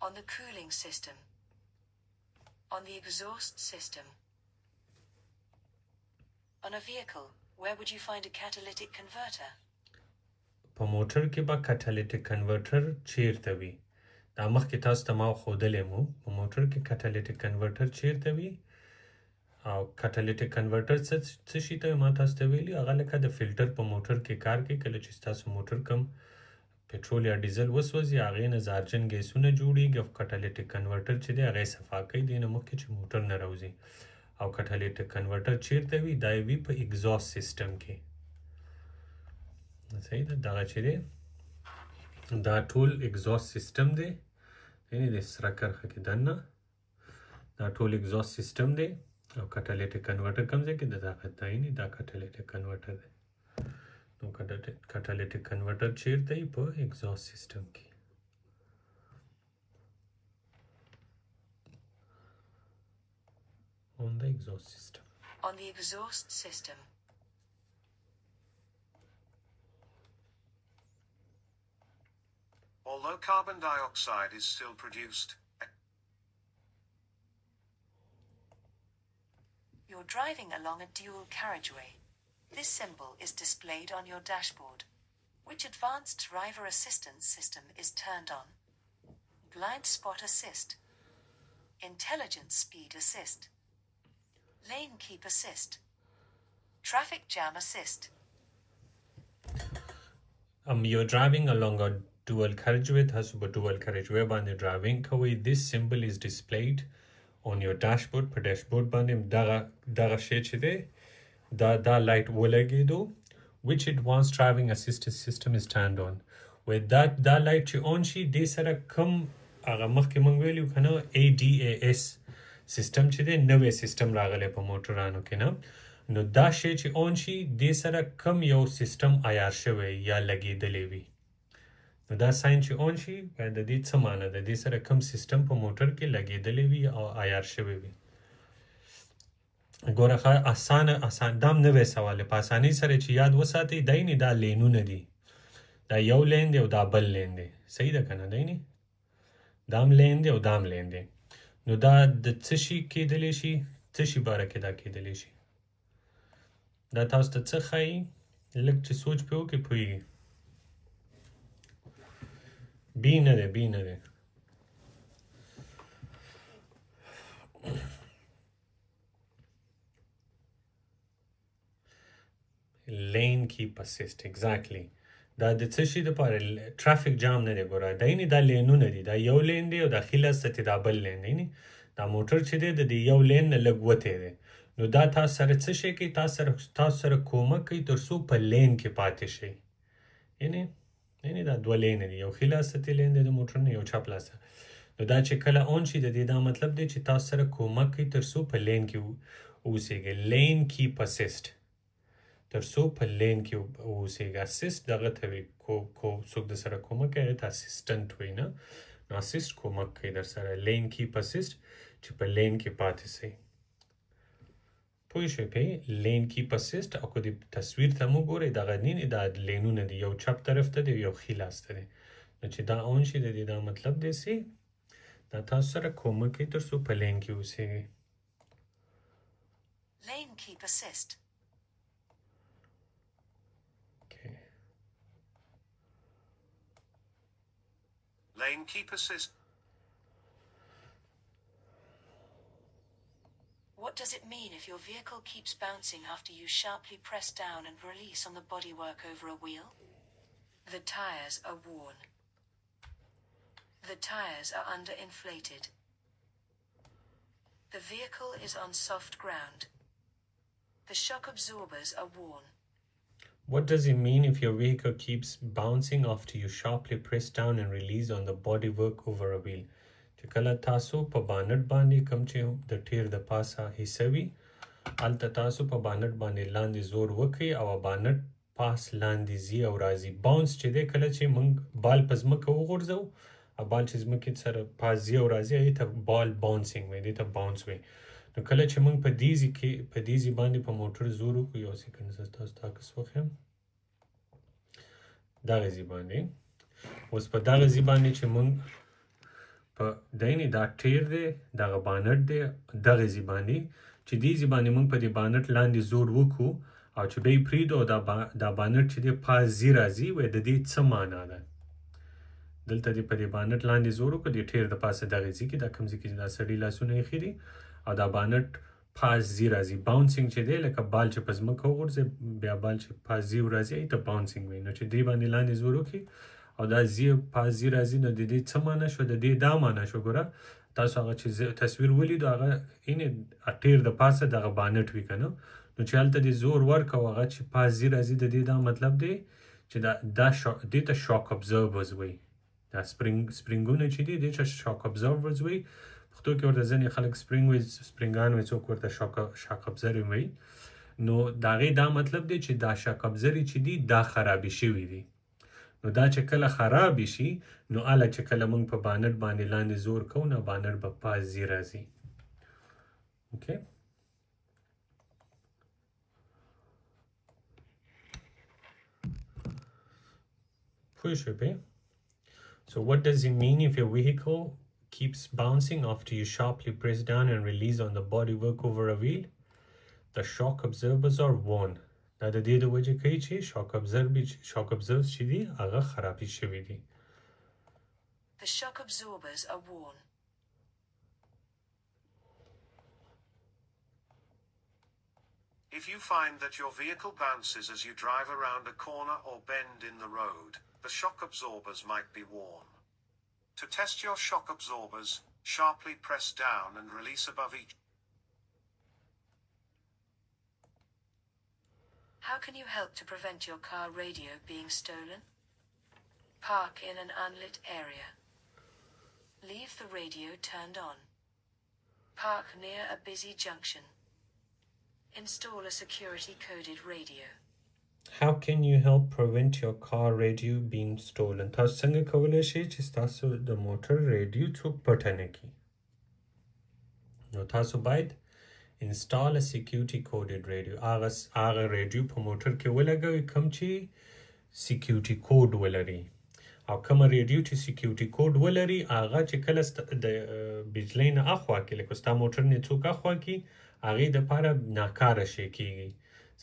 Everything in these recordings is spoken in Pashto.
On the cooling system. On the exhaust system. On a vehicle, where would you find a catalytic converter? په موټر کې به کټالیټیک کنورټر چیرته وي دا مخکې تاسو ته ما ښودلی مو په موټر کې کټالیټیک کنورټر چیرته وي او کټالیټیک کنورټر څه شي ته ما تاسو ته ویلي هغه لکه د فلټر په موټر کې کار کوي کله چې ستاسو موټر کم پټرول یا ډیزل وسوځي هغې نه زهرجن ګیسونه جوړیږي او کټالیټیک کنورټر چې دی هغه یې صفا کوي دې نه مخکې چې موټر نه راوځي او کټالیټیک کنورټر چیرته وي دا وي په اگزاست سیستم کې صحیح ده دغه چې دی دا ټول اگزاست سیستم دی یعنی د سره کرښه کې دننه دا ټول اگزاست سیستم دی او کټالیټیک کنورټر کوم ځای کې د دغه یعنی دا کټالیټیک کنورټر دی نو کټالیټیک کنورټر چیرته وي په اگزاست سیستم کې on the exhaust system. On the exhaust system. Although carbon dioxide is still produced. You're driving along a dual carriageway. This symbol is displayed on your dashboard. Which advanced driver assistance system is turned on? Blind spot assist. Intelligent speed assist. Lane keep assist. Traffic jam assist. You're driving along a dual carriageway تاسو په dual carriageway باندې driving کوئ this symbol is displayed on your dashboard په dashboard باندې دغه شی چې دی دا light ولګېدو which advanced driving assistance system is turned on with دا light چې on شي دې سره کوم هغه مخکې موږ ویلو که نه ADAS سیستم چې دی نوی سیستم راغلی په موټرانو کې نه نو دا شی چې اون شي دې سره کم یو سیستم عیار شوی یا لګېدلی وي نو دا ساین چې اون شي باید د دې څه معنی ده دې سره کم سیستم په موټر کې لګېدلی وي او عیار شوی وي ګوره اسان دام نوی سوال دی په اسانۍ سره چې یاد وساتئ دی نه دا لینونه دي دا یو لین دی او دا بل لین دی صحیح ده که نه دی نه دام لین دی او دام لین دی نو دا د څه شي کېدلی شي څه شي باره کې دا کېدلی شي دا تاسو ته څه ښایي لږ چې سوچ پې وکړئ پوهېږي بي نه دی بي نه دی lane keep assist exactly دا د څه شي دپاره ټرافیک جام نه دی ګوره دا یعنې دا لینونه دي دا یو لین دی او دا ښي لاس ته دا بل لین دی دا موټر چې دی د دې یو لین نه لږ وتی دی نو دا تاسو سره څه شی کوي تاسو سره کومک کوي تر څو په لین کې پاتې شئ یعنې دا دوه لینه دي یو ښي لاس ته لین دی د موټر نه یو چپ لاس نو دا چې کله اون شي د دې دا مطلب دی چې تاسو سره کومک کوي تر څو په لین کې اوسېږئ لین کیپ اسسټ تر څو په لین کې اوسېږي اسسټ دغه ته وي څوک در سره کومک کوي هغې ته اسسټنټ وایي نه نو اسسټ کومک کوي در سره لین کیپ اسسټ چې په لین کې پاتې سئ پوه شوئ پې لین کیپ اسسټ او که د تصویر ته مو ګورئ دغه دا لینونه دي یو چپ طرف ته دی یو ښي لاس ته دی نو چې دا اون شي د دې دا مطلب دی سي دا تاسو سره کومک کوي تر څو په لین کې اوسېږئ Lane keep assist. Lane keep assist. What does it mean if your vehicle keeps bouncing after you sharply press down and release on the bodywork over a wheel? The tires are worn. The tires are underinflated. The vehicle is on soft ground. The shock absorbers are worn. What does it mean if your vehicle keeps bouncing after you sharply press down and release on the bodywork over a wheel? چې کله تاسو په بانټ باندې کوم چې د ټیر د پاسه حصه وي هلته تاسو په بانټ باندې لاندې زور وکړئ او بانټ پاس لاندې ځي او راځي باونس چې دی کله چې موږ بال په ځمکه وغورځوو بال چې ځمکې سره پاس ځي او راځي هغې ته بال باونسینګ وایي دې ته باونس وایي نو کله چې موږ په دې ځي باندې په موټر زور وکړو یو سیکنډ زه تاسو ته عکس وښیم دغه ځي باندې اوس په دغه ځي باندې چې موږ په دیني دا ټیر دی دغه بانټ دی دغه زبانی چې دې زبانی موږ په دې بانټ لاندې زور وکړو او چې به یې پرېږدو او دا بانټ چې دی پاس زی راځي وایي د دې څه معنا ده دلته دې په دې بانټ لاندې زور وکړو د ټیر د پاسه دغه ځای کې دا کوم ځای کې دا سړي لاسونه ایښي دي او دا بانټ پاس زی راځي باونسینګ چې دی لکه بال چې په ځمکه وغورځي بیا بال چې پاس زی راځي ته باونسینګ وایي نو چې دې باندې لاندې زور وکړي او دا زی پاس زی راځي نو د دې څه معنا شو د دې دا معنا شو ګوره تاسو هغه چې تصویر ولیدو هغه اینې ټیر د پاسه دغه بانټ وي که نه نو چې هلته دې زور ورکړو هغه چې پاس زی راځي د دې دا مطلب دی چې دا دې ته شاک ابزرورز وایي دا سپرینګونه چې دي دې ته شاک ابزرورز وایي پښتو کې ورته ځینې خلک سپرینګ وایي سپرینګان وایي څوک ورته شاک ابزرې وایي نو د هغې دا مطلب دی چې دا شاک ابزرې چې دي دا خرابې شوي دي نو دا چې کله خرابې شي نو هله چې کله موږ په بانټ باندې لاندې زور کوو نو بانټ به پاس زی راځي اوکې پوه شوې پې So what does it mean if your vehicle keeps bouncing after you sharply press down and release on the bodywork over a wheel? The shock absorbers are worn. دا د دې د وجې کوي چې shock absorbers چې دي هغه خرابې شوي دي. The shock absorbers are worn. If you find that your vehicle bounces as you drive around a corner or bend in the road, the shock absorbers might be worn. To test your shock absorbers, sharply press down and release above each. How can you help to prevent your car radio being stolen? Park in an unlit area. Leave the radio turned on. Park near a busy junction. Install a security-coded radio. How can you help prevent your car radio being stolen? تاسو څنګه کولی شئ چې ستاسو د موټر ریډیو څوک پټه نه کړي نو تاسو باید install a security coded radio هغه ریډیو په موټر کې ولګوئ کوم چې security code ولري او کومه ریډیو چې security code ولري هغه چې کله د بجلی نه اخوا کې لکه ستا موټر نه څوک اخوا کړي هغې دپاره ناکاره شی کېږي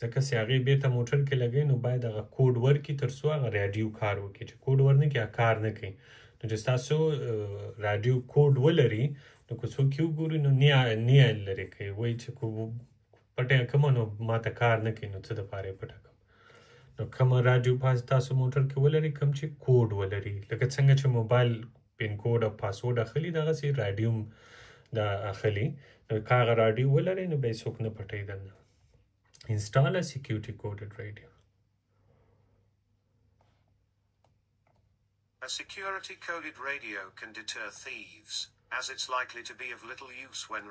ځکه چې هغې بېرته موټر کې لګوي نو باید هغه کوډ ورکړي تر څو هغه راډیو کار وکړي چې کوډ ورنه کړي کار نه کوي نو چې ستاسو راډیو کوډ ولري نو که څوک یې وګوري نو نه یې لرې کوي وایي چې پټه یې کومه نو ماته کار نه کوي نو څه دپاره یې پټه کوم نو کومه راډیو تاسو موټر کې ولري کوم چې کوډ ولري لکه څنګه چې موبایل پین کوډ او پاسورډ اخلي دغسې راډیو هم دا اخلي نو که هغه راډیو ولري نو به یې څوک نه پټوي درنه Install a security coded radio. A security coded radio can deter thieves, as it's likely to be of little use when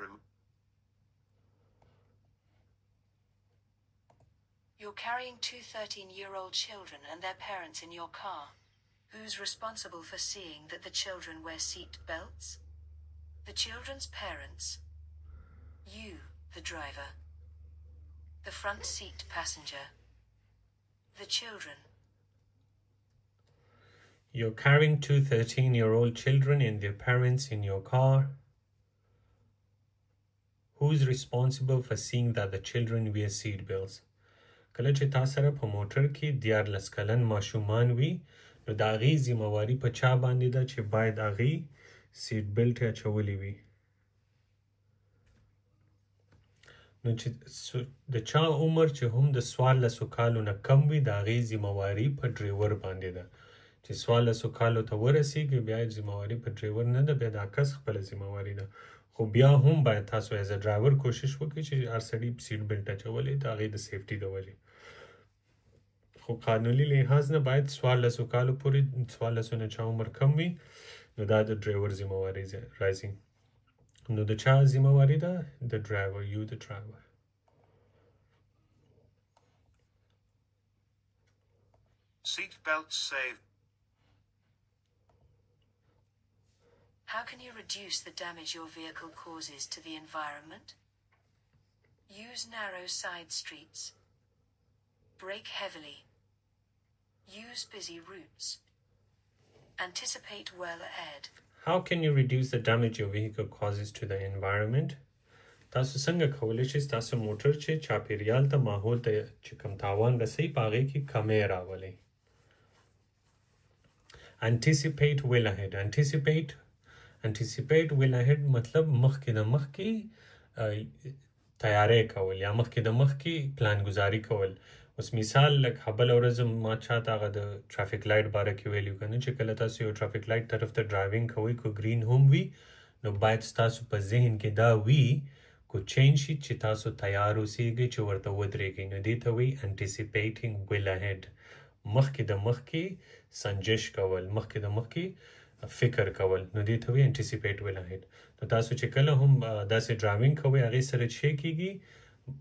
You're carrying two 13-year-old children and their parents in your car. Who's responsible for seeing that the children wear seat belts? The children's parents. You, the driver. The front seat passenger. The children. You're carrying two 13-year-old children and their parents in your car. Who's responsible for seeing that the children wear seat belts? کله چې تا سره په موټر کې 14 کلن ماشومان وي نو د هغې ذمهواري په چا باندې ده چې باید هغې سیټ بیلټ اچولی وي نو چې د چا عمر چې هم د 14 کالو نه کم وي د هغې ذمهواري په ډریور باندې ده چې 14 کالو ته ورسیږي بیا یې ذمهواري په ډریور نه ده بیا دا کس خپله ذمهواري ده خو بیا هم باید تاسو ایز ا ډرایور کوشش وکړئ چې هر سړي سیټ بیلټ اچولی د هغې د سیفټي د وجې خو قانوني لحاظ نه باید 14 کالو پورې 14 نه چا عمر کم وي نو دا د ډرایور ذمهواري راځي نو د چا ذمهواري ده د ډرایور یو د ډرایور seat belts save. How can you reduce the damage your vehicle causes to the environment? Use narrow side streets. Brake heavily. Use busy routes. Anticipate well ahead. How can you reduce the damage your vehicle causes to the environment? تاسو څنګه کولی شئ تاسو موټر چې چاپیریال ته ماحول ته چې کوم تاوان رسوي په هغې کې کمی راولئ. Anticipate well ahead. Anticipate well ahead مطلب مخکې د مخکې تیاری کول یا مخکې د مخکې پلان گزاري کول. اوس مثال لکه بله ورځ ما چاته هغه د ټرافیک لایټ باره کې ویلي که نه چې کله تاسو یو ټرافیک لایټ طرف ته ډرایوینګ کوئ که ګرین هم وي نو باید ستاسو په ذهن کې دا وي کو چینج شي چې تاسو تیار اوسیږئ چې ورته ودرېږئ. نو دې ته وایي انټیسیپیټینګ ویل اهیډ. مخکې د مخکې سنجش کول، مخکې د مخکې فکر کول، نو دې ته وایي انټیسیپیټ ویل اهیډ. نو تاسو چې کله هم داسې ډرایوینګ کوئ هغې سره چې کېږي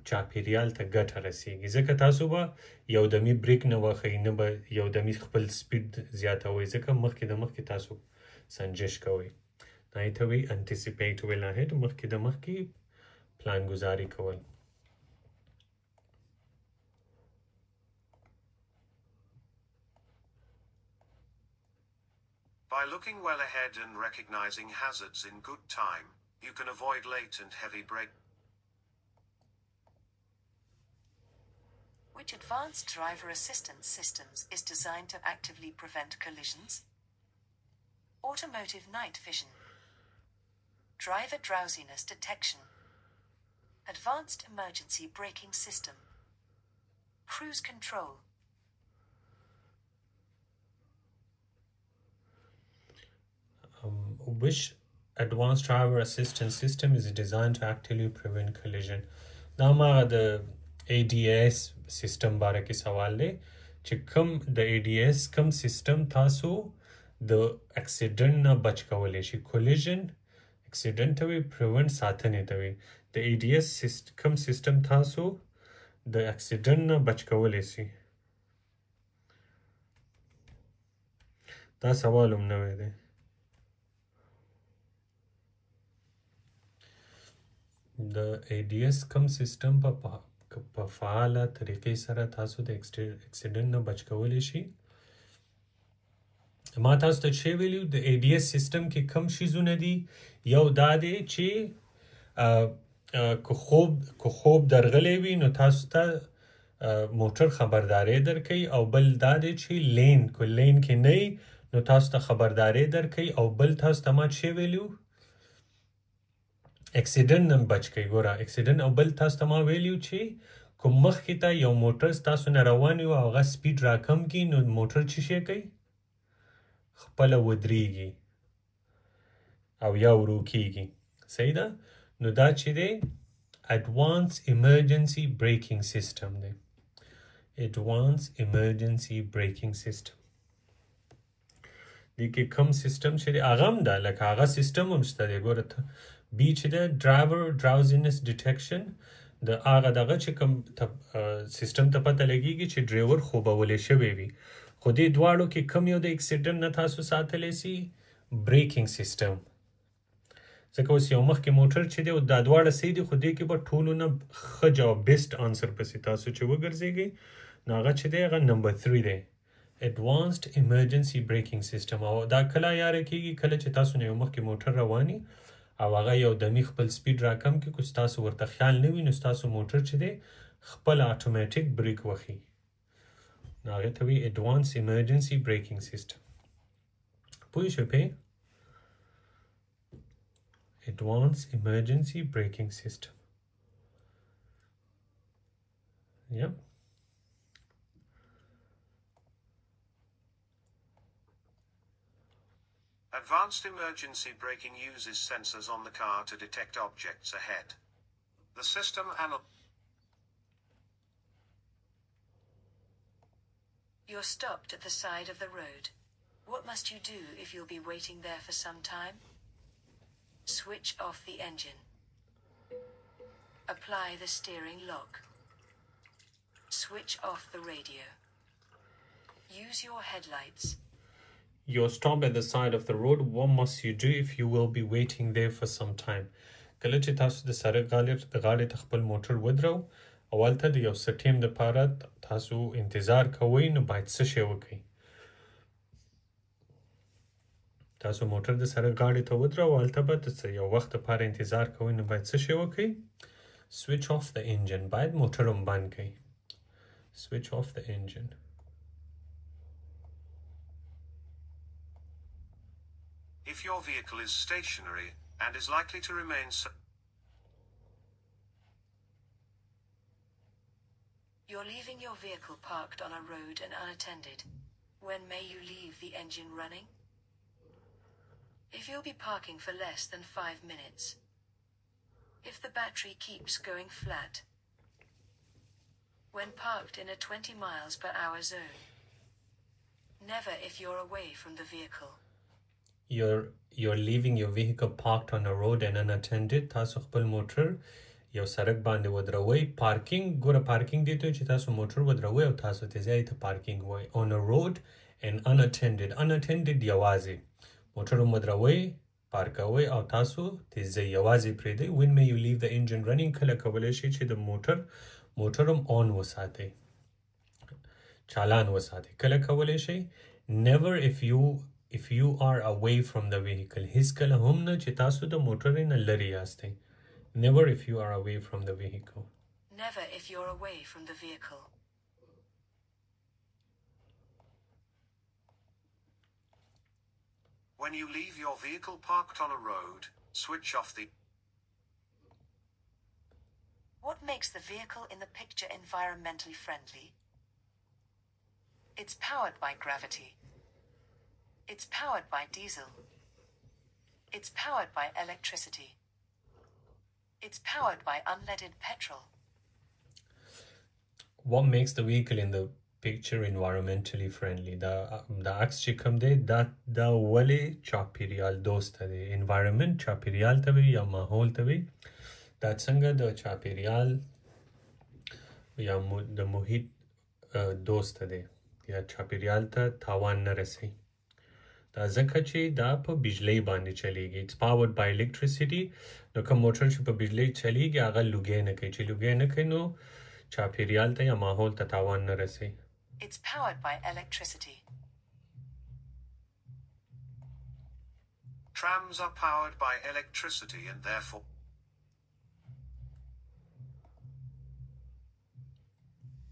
چاپیریال ته ګټه رسیږي ځکه تاسو به یو دمي بریک نه وهئ نه به یو دمي خپل سپیډ زیاتوئ ځکه مخکې د مخکې تاسو سنجش کوئ. هغې ته وایي انټیسیپیټ ویل اهیډ، مخکې د مخکې پلان گزاري کول. By looking well ahead and recognizing hazards in good time, you can avoid late and heavy break. Which advanced driver assistance systems is designed to actively prevent collisions? Automotive night vision, driver drowsiness detection, advanced emergency braking system, cruise control. Which advanced driver assistance system is designed to actively prevent collision? دا ما د ADS سیستم باره کې سوال دی چې کوم د ADS کوم سیستم تاسو د اکسیډنټ نه بچ کولی شي. کولیژن اکسیډنټ ته وي، پریونټ ساتنې ته وي. د ADS کوم سیستم تاسو د اکسیډنټ نه بچ کولی شي. دا سوال هم نوی دی. د ADS کوم سیستم په فعاله طریقې سره تاسو د اکسیډنټ نه بچ کولی شي. ما تاسو ته چې ویلو د ADS سیستم کې کوم شیزونه دي. یو دا دی چې که خوب درغلی وي نو تاسو ته موټر خبرداری درکوي، او بل دا دی چې که لین کې نه وي نو تاسو ته خبرداری درکوي، او بل تاسو ته ما چې ویلو اکسیډنټ نه بچ کوي. ګوره اکسیډنټ، او بل تاسو ته ما ویلو چې کوم مخکې ته یو موټر ستاسو نه روان وي او هغه سپیډ راکم کړي نو موټر څه شی کوي؟ خپله ودرېږي او یا ورو کېږي. صحیح ده؟ نو دا چې دی advance emergency braking system دی. advance emergency braking system دې کې کوم سیستم چې دی هغه هم ده، لکه هغه سیستم هم شته دی. ګوره بی چې ده driver drowsiness detection، د هغه دغه چې کوم سیستم ته پته لګېږي چې ډریور خوبولی شوی وي. خو دې دواړو کې کوم یو د اکسیډنټ نه تاسو ساتلی سي؟ بریکینګ سیستم. ځکه اوس یو مخکې موټر چې دی دا دواړه صحیح دي، خو دې کې به ټولو نه ښه جواب بیسټ آنسر پسې تاسو چې وګرځېږئ نو هغه چې دی هغه نمبر 3 دی، advanced emergency braking system. او دا کله یاره کېږي کله چې تاسو نه یو مخکې موټر رواني او هغه یو دمي خپل سپیډ راکم کړي، که ستاسو ورته خیال نه وي نو ستاسو موټر چې دی خپل اټومیټیک بریک وخي. نو هغې ته وایي advanced emergency braking system. پوه شوې پې؟ advanced emergency braking system. Yep. Advanced emergency braking uses sensors on the car to detect objects ahead. The system You're stopped at the side of the road. What must you do if you'll be waiting there for some time? Switch off the engine. Apply the steering lock. Switch off the radio. Use your headlights. You're stopped at the side of the road. What must you do if you will be waiting there for some time? کله چې تاسو د سړک غاړې ته خپل موټر ودرو او هلته د یو څه ټیم دپاره تاسو انتظار کوئ نو باید څه شی وکړئ؟ تاسو موټر د سره ګاډي ته ودرو هلته به یو وخت لپاره انتظار کوئ نو باید څه شی وکړئ switch off the engine باید موټر هم بند کړئ switch off the engine If your vehicle is stationary and is likely to remain so, You're leaving your vehicle parked on a road and unattended. When may you leave the engine running? If you'll be parking for less than 5 minutes. If the battery keeps going flat. When parked in a 20 miles per hour zone. Never if you're away from the vehicle. You're leaving your vehicle parked on a road and unattended تاسو خپل موټر یو سړک باندې ودروئ پارکینګ ګوره پارکینګ دې ته چې تاسو موټر ودروئ او تاسو ته ځای ته پارکینګ وایي on a road and unattended یوازې موټر ودروئ پارکوئ او تاسو ته ځای یوازې پرېږدئ when may you leave the engine running کله کولی شئ چې د موټر هم on وساتئ چالان وساتئ کله کولی شئ never if you are away from the vehicle هیڅ کله هم نه چې تاسو د موټر نه لرې یاستئ Never if you are away from the vehicle. Never if you're away from the vehicle. When you leave your vehicle parked on a road, switch off the... What makes the vehicle in the picture environmentally friendly? It's powered by gravity. It's powered by diesel. It's powered by electricity. It's powered by unleaded petrol. What makes the vehicle in the picture environmentally friendly? The عکس چې کوم دی دا ولې چاپیریال دوسته دی environment چاپیریال ته وي یا ماحول ته وي دا څنګه د چاپیریال یا د محیط دوسته دی یا چاپیریال ته تاوان نه رسي دا ځکه چې دا په بجلی باندې چلیږي it's powered by electricity نو کوم موټر چې په بجلی چلیږي هغه لوګی نه کوي چې لوګی نه کوي نو چاپیریال ته یا ماحول ته تاوان نه رسي It's powered by electricity. Trams are powered by electricity and therefore...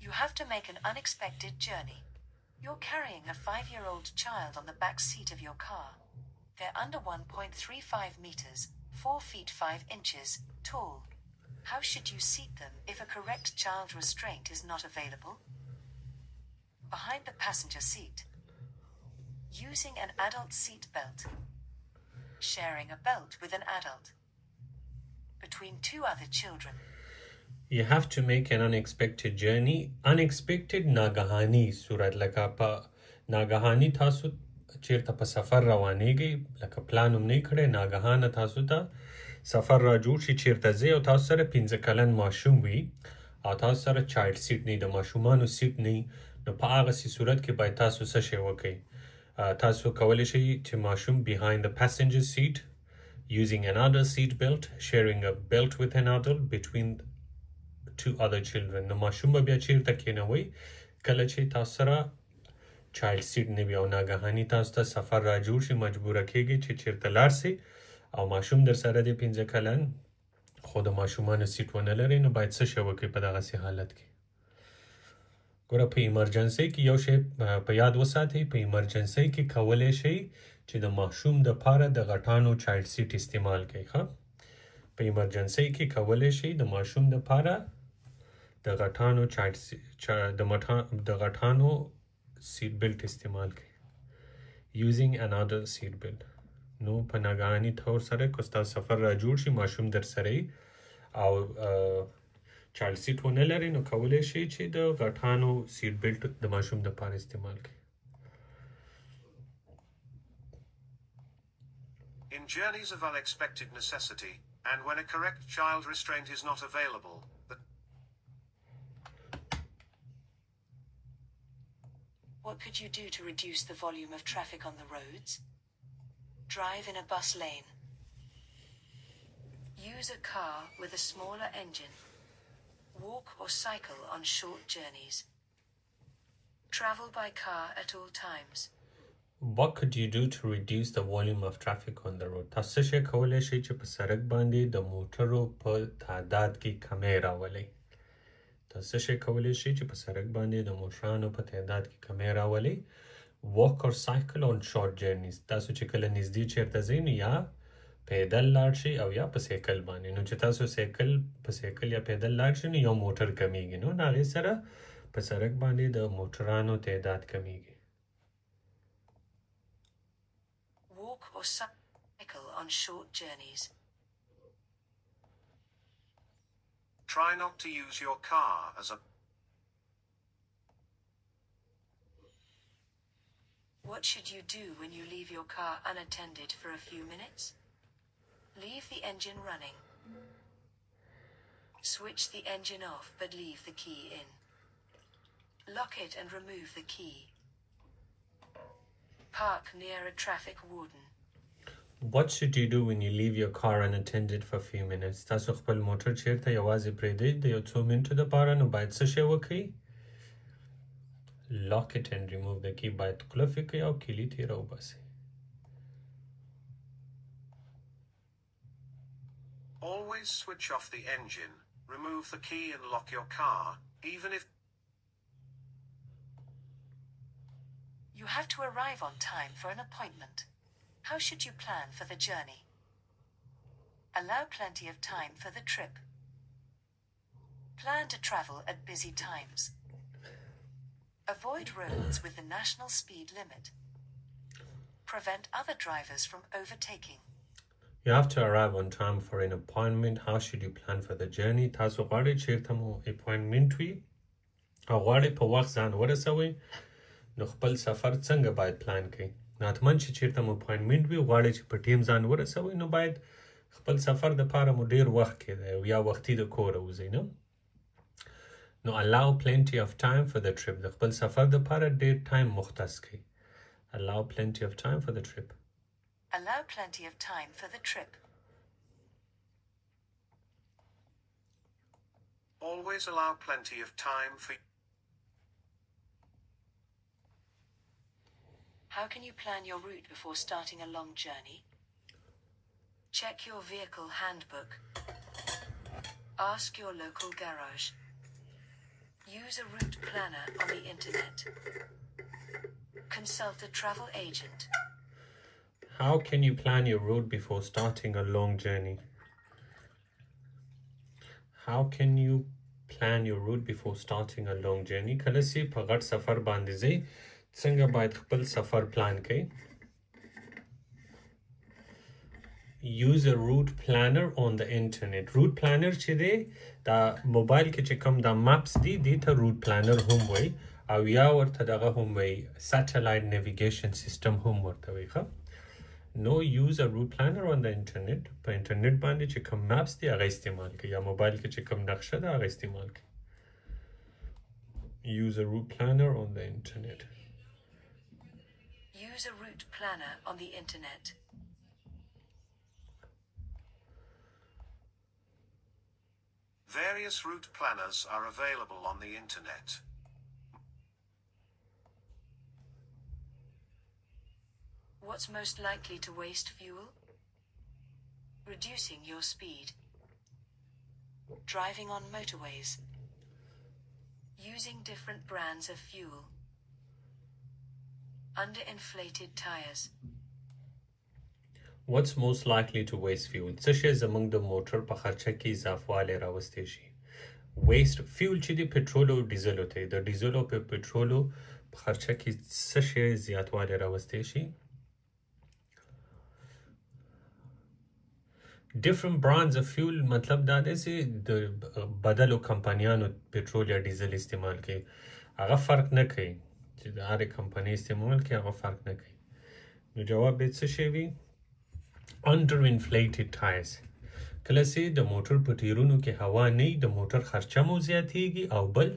You have to make an unexpected journey. You're carrying a 5-year-old child on the back seat of your car. They're under 1.35 meters, 4 feet 5 inches, tall. How should you seat them if a correct child restraint is not available? Behind the passenger seat. Using an adult seat belt. Sharing a belt with an adult. Between 2 other children. You have to make an unexpected journey. Unexpected ناګهاني صورت لکه په ناګهاني تاسو چیرته په سفر روانېږئ لکه پلان هم نه کړی ناګهانه تاسو ته سفر را جوړ شي چیرته ځئ او تاسو سره 15 کلن ماشوم وي او تاسو سره چایلډ سیټ نه د ماشومانو سیټ نه نو په هغسې صورت کې باید تاسو څه شی وکړئ تاسو کولی شئ چې ماشوم behind the passenger seat using another seat belt sharing a belt with an adult between 2 other children نو ماشوم به بیا چیرته کېنوئ کله چې تاسو سره چایلډ سیټ نه وي او ناګهاني تاسو ته سفر را جوړ شي مجبوره کېږئ چې چیرته لاړ شئ او ماشوم در سره دی 15 کلن خو د ماشومانو سیټ ونه لرئ نو باید څه شی وکړئ په دغسې حالت کې ګوره په ایمرجنسۍ کې یو شی په یاد وساتئ په ایمرجنسۍ کې کولی شئ چې د ماشوم دپاره د غټانو چایلډ سیټ استعمال کړئ ښه په ایمرجنسۍ کې کولی شئ د ماشوم دپاره د غټانو سیټ بیلټ استعمال کړئ using another seat belt نو په ناګهاني طور سره که ستاسو سفر را جوړ شي ماشوم در سره او چایلډ سیټ ونه لرئ نو کولی شئ چې د غټانو سیټ بیلټ د ماشوم دپاره استعمال کړئ In journeys of unexpected necessity, and when a correct child restraint is not available, What could you do to reduce the volume of traffic on the roads? Drive in a bus lane. Use a car with a smaller engine. Walk or cycle on short journeys. Travel by car at all times. What could you do to reduce the volume of traffic on the road? تاسو څه کولای شئ چې په سړک باندې د موټرو په تعداد کې کمی راولئ؟ تاسو څه کولای شئ چې په سړک باندې د موټرانو په تعداد کې کمی راولئ؟ Walk or cycle on short journeys. تاسو چې کله نږدې چیرته ځئ نو یا پیدل لاړ شئ او یا په سایکل باندې. نو چې تاسو په سایکل یا پیدل لاړ شئ نو یو موټر کمیږي، نو هغې سره په سړک باندې د موټرانو تعداد کمیږي. Walk or cycle on short journeys. Try not to use your car as a... What should you do when you leave your car unattended for a few minutes? Leave the engine running. Switch the engine off but leave the key in. Lock it and remove the key. Park near a traffic warden. What should you do when you leave your car unattended for a few minutes? تاسو خپل موټر چیرته یوازې پرېږدئ د یو څو منټو دپاره، نو باید څه شی وکړئ؟ Lock it and remove the key. باید قلف یې کړئ او کیلي ترې راوباسئ. Always switch off the engine, remove the key and lock your car, even if... You have to arrive on time for an appointment. How should you plan for the journey? Allow plenty of time for the trip. Plan to travel at busy times. Avoid roads with the national speed limit. Prevent other drivers from overtaking. You have to arrive on time for an appointment. How should you plan for the journey? تاسو غواړئ چیرته مو اپوینټمنټ وي او غواړئ په وخت ځان ورسوئ، نو خپل سفر څنګه باید پلان کړئ؟ حتما چې چیرته مو اپوینټمنټ وي غواړئ چې په ټیم ځان ورسوئ، نو باید خپل سفر دپاره مو ډېر وخت کې دی او یا وختي د کوره وځئ، نه؟ نو allow plenty of time for the trip. د خپل سفر دپاره ډېر ټایم مختص کړئ. Allow plenty of time for the trip. Allow plenty of time for the trip. Always allow plenty of time for... How can you plan your route before starting a long journey? Check your vehicle handbook. Ask your local garage. Use a route planner on the internet. Consult a travel agent. How can you plan your route before starting a long journey? How can you plan your route before starting a long journey? کله چې په غټ سفر باندې ځئ څنګه باید خپل سفر پلان کړئ؟ Use a route planner on the internet. Route planner چې دی دا موبایل کې چې کوم دا مپس دی دې ته روټ پلانر هم وایي او یا ورته دغه هم وایي سیټلایټ نیویګیشن سیسټم هم ورته وایي. ښه نو use a route planner on the internet. په انټرنیټ باندې چې کوم مپس دی هغه استعمال کړئ یا موبایل کې چې کوم نقشه ده هغه استعمال کړئ. Use a route planner on the internet. Use a route planner on the internet. Various route planners are available on the internet. What's most likely to waste fuel? Reducing your speed. Driving on motorways. Using different brands of fuel. Underinflated tires. What's most likely to waste fuel? څه شی زموږ د موټر په خرچه کې اضافهوالی راوستی شي؟ waste fuel چې دی پټرول او ډیزل ته د ډیزل او پټرولو په خرچه کې څه شی زیاتوالی راوستی شي؟ different brands of fuel مطلب دا دی چې د بدلو کمپنیانو پټرول یا ډیزل استعمال کوي هغه فرق نه کوي چې د هرې کمپنۍ استعمال کوي هغه فرق نه کوي. نو جواب به څه شی وي؟ underinflated tires. کله چې د موټر په ټیرونو کې هوا نه وي د موټر خرچه مو زیاتیږي او بل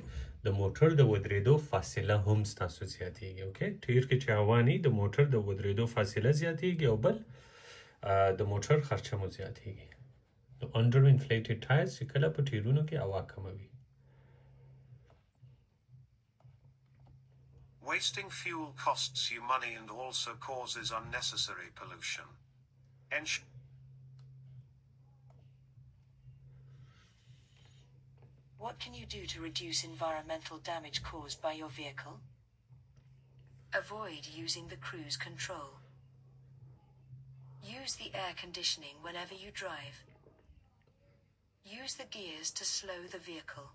د موټر د ودرېدو فاصله هم ستاسو زیاتیږي. اوکې ټیر کې چې هوا نه وي د موټر د ودرېدو فاصله زیاتیږي او بل د موټر خرچه مو زیاتیږي. د underinflated tires چې کله په ټیرونو کې هوا کموي. Wasting fuel costs you money and also causes unnecessary pollution. What can you do to reduce environmental damage caused by your vehicle? Avoid using the cruise control. Use the air conditioning whenever you drive. Use the gears to slow the vehicle.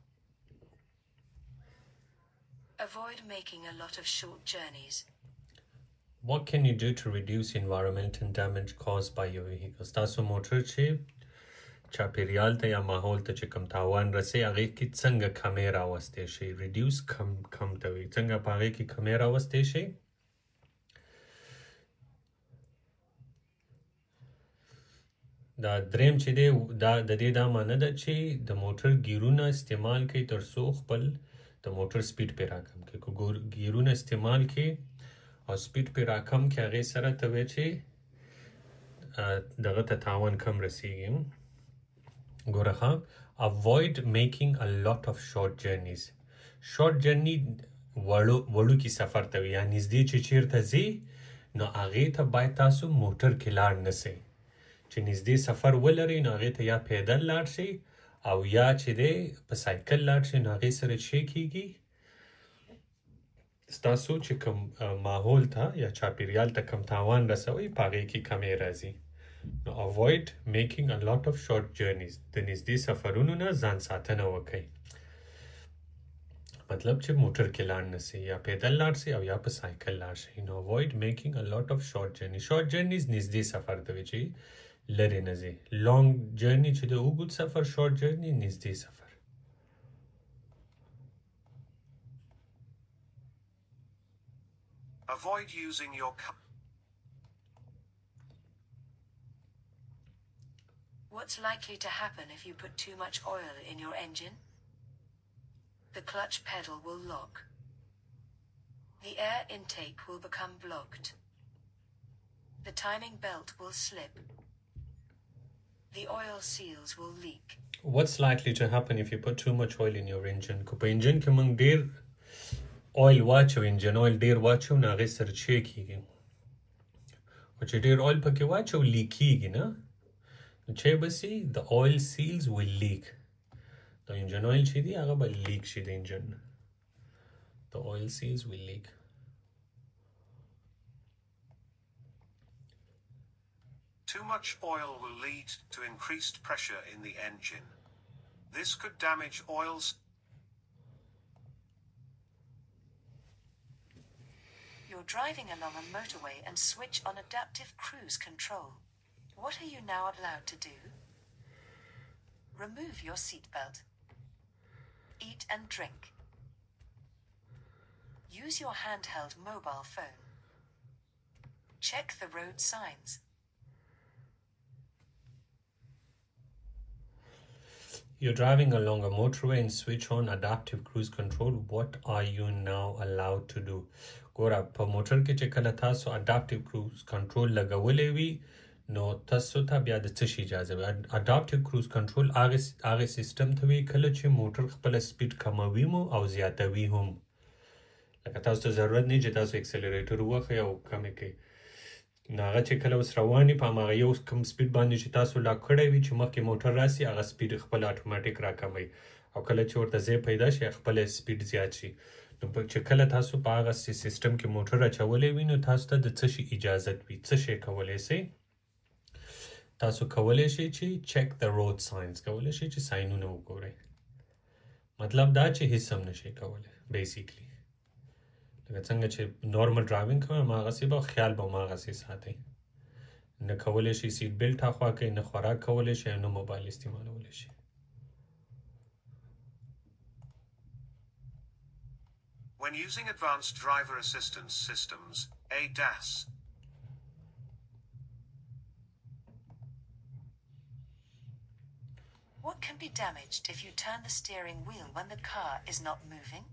Avoid making a lot of short journeys. What can you do to reduce environmental damage caused by your vehicle? تاسو موټر چې چاپیریال ته یا ماحول ته چې کوم تاوان رسي هغې کې څنګه کمې راوستی شي ریډیوس کم ته وي څنګه په هغې کې کمې راوستی شي دا دریم چې دی د دې دا معنی ده چې د موټر ګیرونه استعمال کوي تر څو خپل د موټر سپیډ پې راکم کړي که ګیرونه استعمال کړي او سپیډ پې راکم کړي هغې سره ته وایې چې دغه ته تاوان کم رسیږي ګوره ښه avoid making a lot of short journeys short journey وړوکي سفر ته وي یا نږدې چې چیرته ځي نو هغې ته باید تاسو موټر کې لاړ نه سئ چې نږدې سفر ولرئ نو هغې ته یا پیدل لاړ شئ او یا چې دی په سایکل لاړ شئ نو هغې سره څه کېږي ستاسو چې کوم ماحول ته یا چاپیریال ته کوم تاوان رسوئ په هغې کې کمې راځي نو avoid making a lot of short journeys د نږدې سفرونو نه ځان ساتنه وکئ مطلب چې موټر کې لاړ نه سئ یا پیدل لاړ سئ او یا په سایکل لاړ شئ نو avoid making a lot of short journeys short journeys نږدې سفر ته وي چې لرې نه ځي long journey چې د اوږد سفر short journey نږدې سفر Avoid using your car. What's likely to happen if you put too much oil in your engine? The clutch pedal will lock. The air intake will become blocked. The timing belt will slip. The oil seals will leak. What's likely to happen if you put too much oil in your engine? که په انجن کې موږ ډېر oil واچو انجن oil ډېر واچو نو هغې سره څه کېږي او چې ډېر oil پکې واچو لیک کېږي نه نو چې به سي the oil seals will leak د انجن oil چې دی هغه به لیک شي د انجن the oil seals will leak Too much oil will lead to increased pressure in the engine. This could damage oils. You're driving along a motorway and switch on adaptive cruise control. What are you now allowed to do? Remove your seatbelt. Eat and drink. Use your handheld mobile phone. Check the road signs. You're driving along a motorway and switch on adaptive cruise control. What are you now allowed to do? ګوره په موټر کې چې کله تاسو adaptive cruise control لګولی وي نو تاسو ته بیا د څه شي اجازه وي adaptive cruise control هغې سیسټم ته وي کله چې موټر خپله سپیډ کموي مو او زیاتوي هم لکه تاسو ته ضرورت نه چې تاسو اکسلریټر ووهئ او کمې کوئ نو هغه چې کله اوس روان وي په هماغه یو کم سپیډ باندې چې تاسو لاک کړی وي چې مخکې موټر راسي هغه سپیډ خپل اتوماټیک راکموي او کله چې ورته ځای پیدا شي خپله سپیډ زیات شي نو چې کله تاسو په هغه سیسټم کې موټر اچولی وي نو تاسو ته د څه شي اجازت وي څه شی کولی سئ تاسو کولی شئ چې چک د رود ساینز کولی شئ چې ساینونه وګورئ مطلب دا چې هیڅ هم نشئ کولی بیسیکلی لکه څنګه چې نارمل ډرایوینګ کوئ هماغسې به خیال به هماغسې ساتئ نه کولی شئ سیټ بیلټ هاخوا کوئ نه خوراک کولی شئ نه موبایل استعمالولی شئ When using advanced driver assistance systems, ADAS, What can be damaged if you turn the steering wheel when the car is not moving?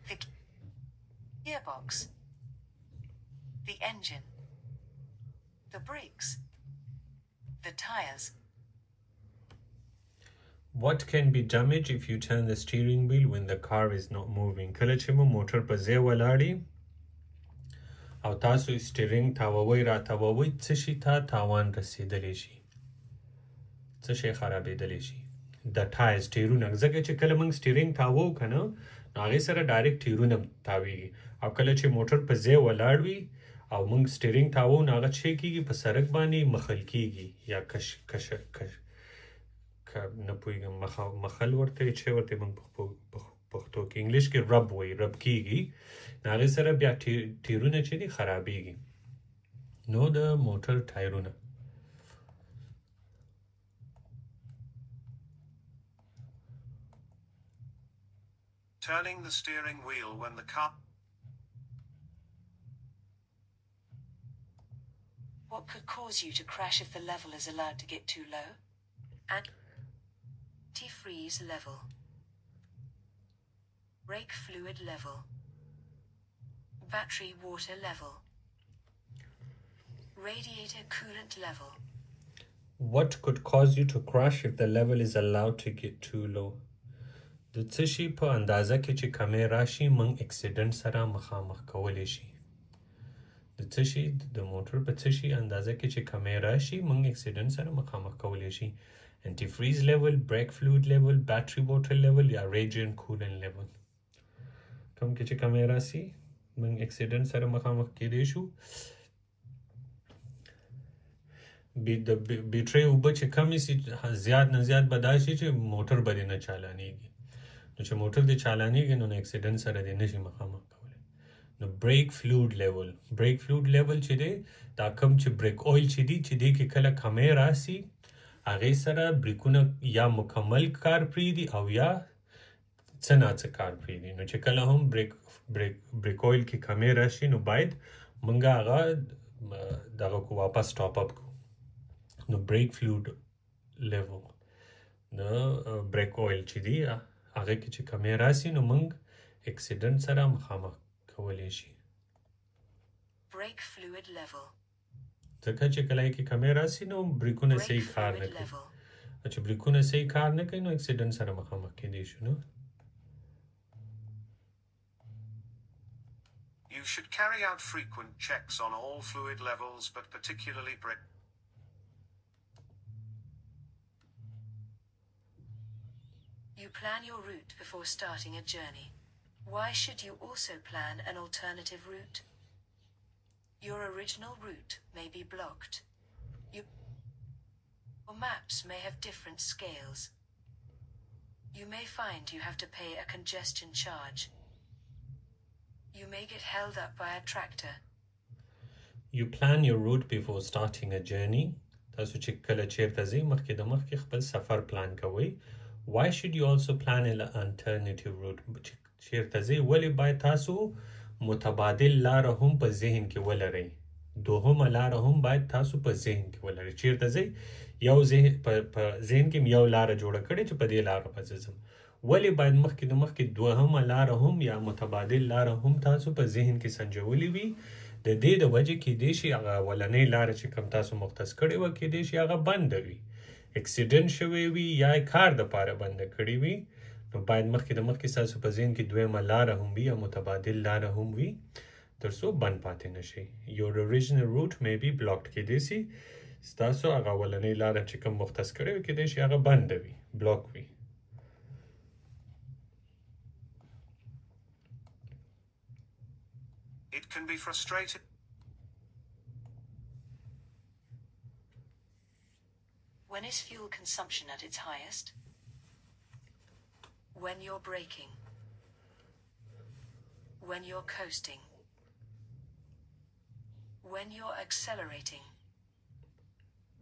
The gearbox, the engine, the brakes, the tires. What can be damaged if you turn the steering wheel when the car is not moving? کله چې مو موټر په ځای ولاړي او تاسو سټیرینګ تاووي را تاووي څه شي ته تاوان رسیدلی شي څه شي خرابېدلی شي د ټایرز ټیرونه ځکه چې کله موږ سټیرینګ تاوو که نه نو هغې سره ډایرکټ ټیرونه تاویږي او کله چې موټر په ځای ولاړ وي او موږ سټیرینګ تاوو نو هغه څه کېږي په سړک باندې مخل کېږي یا نه پوهېږم مخل ورته چې ورته موږ پښتو کې انګلیش کې رب وایي رب کېږي نو هغې سره بیا ټیرونه چې دي خرابېږي نو د موټر ټایرونه Turning the steering wheel when the car... What could cause you to crash if the level is allowed to get too low? Antifreeze level. Brake fluid level. Battery water level. Radiator coolant level. What could cause you to crash if the level is allowed to get too low? د څه شي په اندازه کې چې کمی راشي موږ اکسیډنټ سره مخامخ کولی شي د څه شي د موټر په څه شي اندازه کې چې کمی راشي موږ اکسیډنټ سره مخامخ کولی شي انټي فریز لیول بریک فلوید لیول بیټري واټر لیول یا ریډینټ کولنټ لیول کوم کې چې کمی راشي موږ اکسیډنټ سره مخامخ کېدی شو د بیټرۍ اوبه چې کمې سي زیات نه زیات به دا شي چې موټر به دې نه چالانېږي نو چې موټر دې چالانېږي نو اکسیډنټ سره دې نشي مخامخ کولی نو بریک فلوید لیول چې دی دا کم چې بریک اویل چې دی چې دی کې کله کمی راسي هغې سره بریکونه یا مکمل کار پرېږدي او یا څه ناڅه کار پرېږدي نو چې کله هم بریک اویل کې کمی راشي نو باید موږ هغه دغه کو واپس ټاپ اپ کو نو بریک فلوید لیول نو بریک اویل چې دی هغه کې چې کمی راسي نو موږ اکسیډنټ سره مخامخ کولی شي Brake fluid level. ځکه چې کله یې کې کمی راسي نو بریکونه صحیح کار نه کوي چې بریکونه صحیح کار نه کوي نو اکسیډنټ سره مخامخ کېدی شو نو You should carry out frequent checks on all fluid levels, but particularly brake. You plan your route before starting a journey. Why should you also plan an alternative route? Your original route may be blocked. Your maps may have different scales. You may find you have to pay a congestion charge. You may get held up by a tractor. You plan your route before starting a journey. تاسو چې کله چیرته ځئ مخکې د مخکې خپل سفر پلان کوئ Why should you also plan an alternative route? چیرته ځئ ولې باید تاسو متبادل لاره هم په ذهن کې ولرئ دوهمه لاره هم باید تاسو په ذهن کې ولرئ چیرته ځئ یو په ذهن کې یو لاره جوړه کړئ چې په دې لاره پسې ځم ولې باید مخکې د مخکې دوهمه لاره هم یا متبادل لاره هم تاسو په ذهن کې سنجولې وي د دې د وجې کېدی شي هغه اولنۍ لاره چې کوم تاسو مختص کړې وه کېدی شي هغه بنده وي اکسیډنټ شوی وي یا کار دپاره بنده کړې وي نو باید مخکې د مخکې ستاسو په ذهن کې دویمه لاره هم وي یا متبادل لاره هم وي تر څو بند پاتې نه شي Your original route may be blocked کېدی شي ستاسو هغه اولنۍ لاره چې کوم مختص کړې وي کېدی شي هغه بنده وي بلاک وي It can be frustrating. When is fuel consumption at its highest? When you're braking. When you're coasting. When you're accelerating.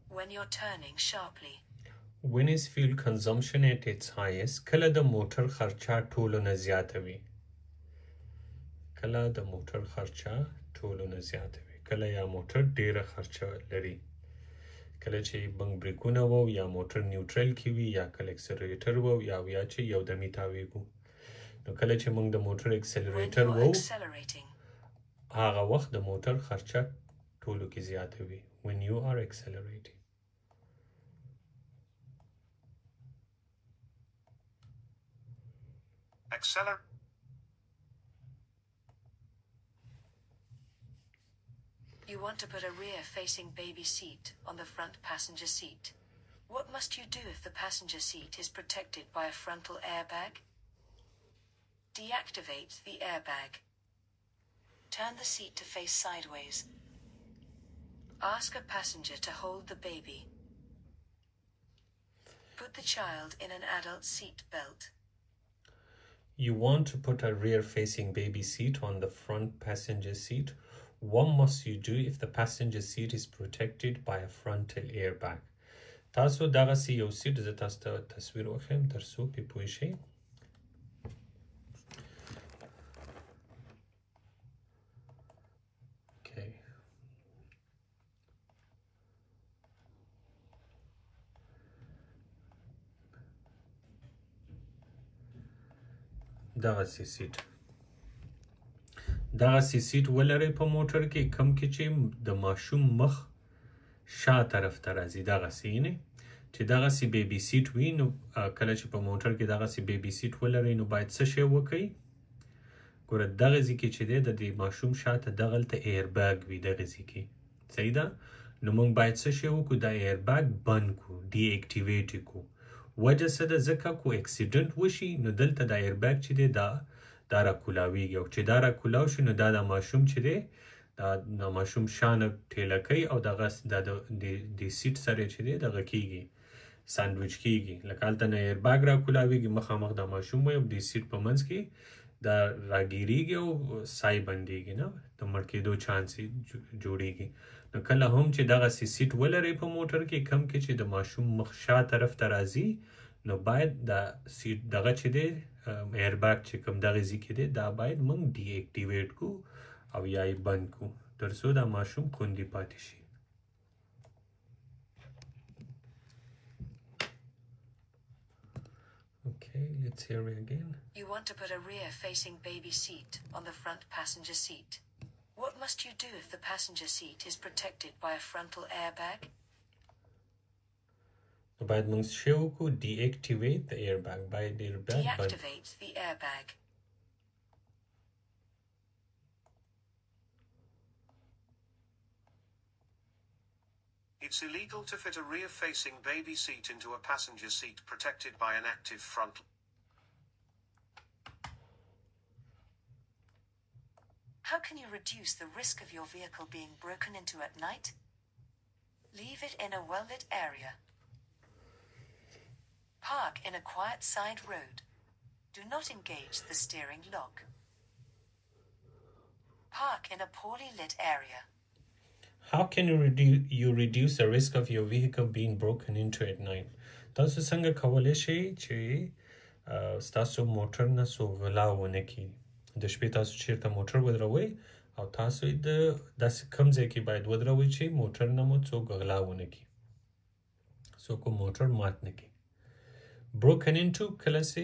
When you're turning sharply. When is fuel consumption at its highest? کله د موټر خرچه ټولو نه زیاته وي کله د موټر خرچه ټولو نه زیاته وي کله یا موټر ډیره خرچه لري کله چې موږ بریکونه وو یا موټر نیوټرل کې وي یا کله اکسلریټر وو یا چې یو دمې تاویږو نو کله چې موږ د موټر اکسلریټر وو هغه وخت د موټر خرچه ټولو کې زیاته وي when you are accelerating You want to put a rear-facing baby seat on the front passenger seat. What must you do if the passenger seat is protected by a frontal airbag? Deactivate the airbag. Turn the seat to face sideways. Ask a passenger to hold the baby. Put the child in an adult seat belt. You want to put a rear-facing baby seat on the front passenger seat. What must you do if the passenger seat is protected by a frontal airbag? تاسو دغه سی یو سیټ زه تاسو ته تصویر وښیم تر څو پې پوه شئ. دغه سی سیټ ولرئ په موټر کې کم کې چې د ماشوم مخ شا طرف ته راځي. دغسې یعنې چې دغسې بیبي سیټ وي نو کله چې په موټر کې دغسې بیبي سیټ ولرئ نو باید څه شی وکئ؟ ګوره دغه ځای کې چې دی د دې ماشوم شاته دغلته ایربیګ وي دغه ځای کې صحیح ده. نو موږ باید څه شی وکړو؟ دا ایربیګ بند کړو ډي اکټیویټ یې کړو. وجه څه ده؟ ځکه کو اکسیډنټ وشي نو دلته دا ایربیګ چې دی دا راکولاویږي او چې دا راکولاو شي نو دا د ماشوم چې دی د ماشوم شانه ټیله کوي او دغه د سیټ سره چې دی دغه کیږي سانډویچ کیږي. لکه هلته نه ایربیګ راکولاویږي مخامخ د ماشوم وي او د سیټ په منځ کې دا راګیریږي او سای بندیږي نه د مړ کېدو چانس جوړیږي. نو کله هم چې دغسې سیټ ولرئ په موټر کې کم کې چې د ماشوم مخ شا طرف ته راځي نو باید دا سیټ دغه چې دی ایربیګ چې کوم دغه ځای کې دی دا باید موږ ډي اکټیویټ کړو او یا یې بند کړو تر څو دا ماشوم خوندي پاتې شي. Okay, let's hear it again. You want to put a rear-facing baby seat on the front passenger seat. What must you do if the passenger seat is protected by a frontal airbag? باید موږ څه شی وکړو؟ deactivate the airbag. باید airbag Deactivate the airbag. It's illegal to fit a rear-facing baby seat into a passenger seat protected by an active frontal. How can you reduce the risk of your vehicle being broken into at night? Leave it in a well-lit area. Park in a quiet side road. Do not engage the steering lock. Park in a poorly lit area. How can you reduce the risk of your vehicle being broken into at night? تاسو څنګه کولی شئ چې ستاسو موټر نه څوک غلا ونه کړي؟ د شپې تاسو چیرته موټر ودروئ او تاسو یې د داسې کوم ځای کې باید ودروئ چې موټر نه مو څوک غلا ونه کړي، څوک مو موټر مات نه کړي. broken into کله چې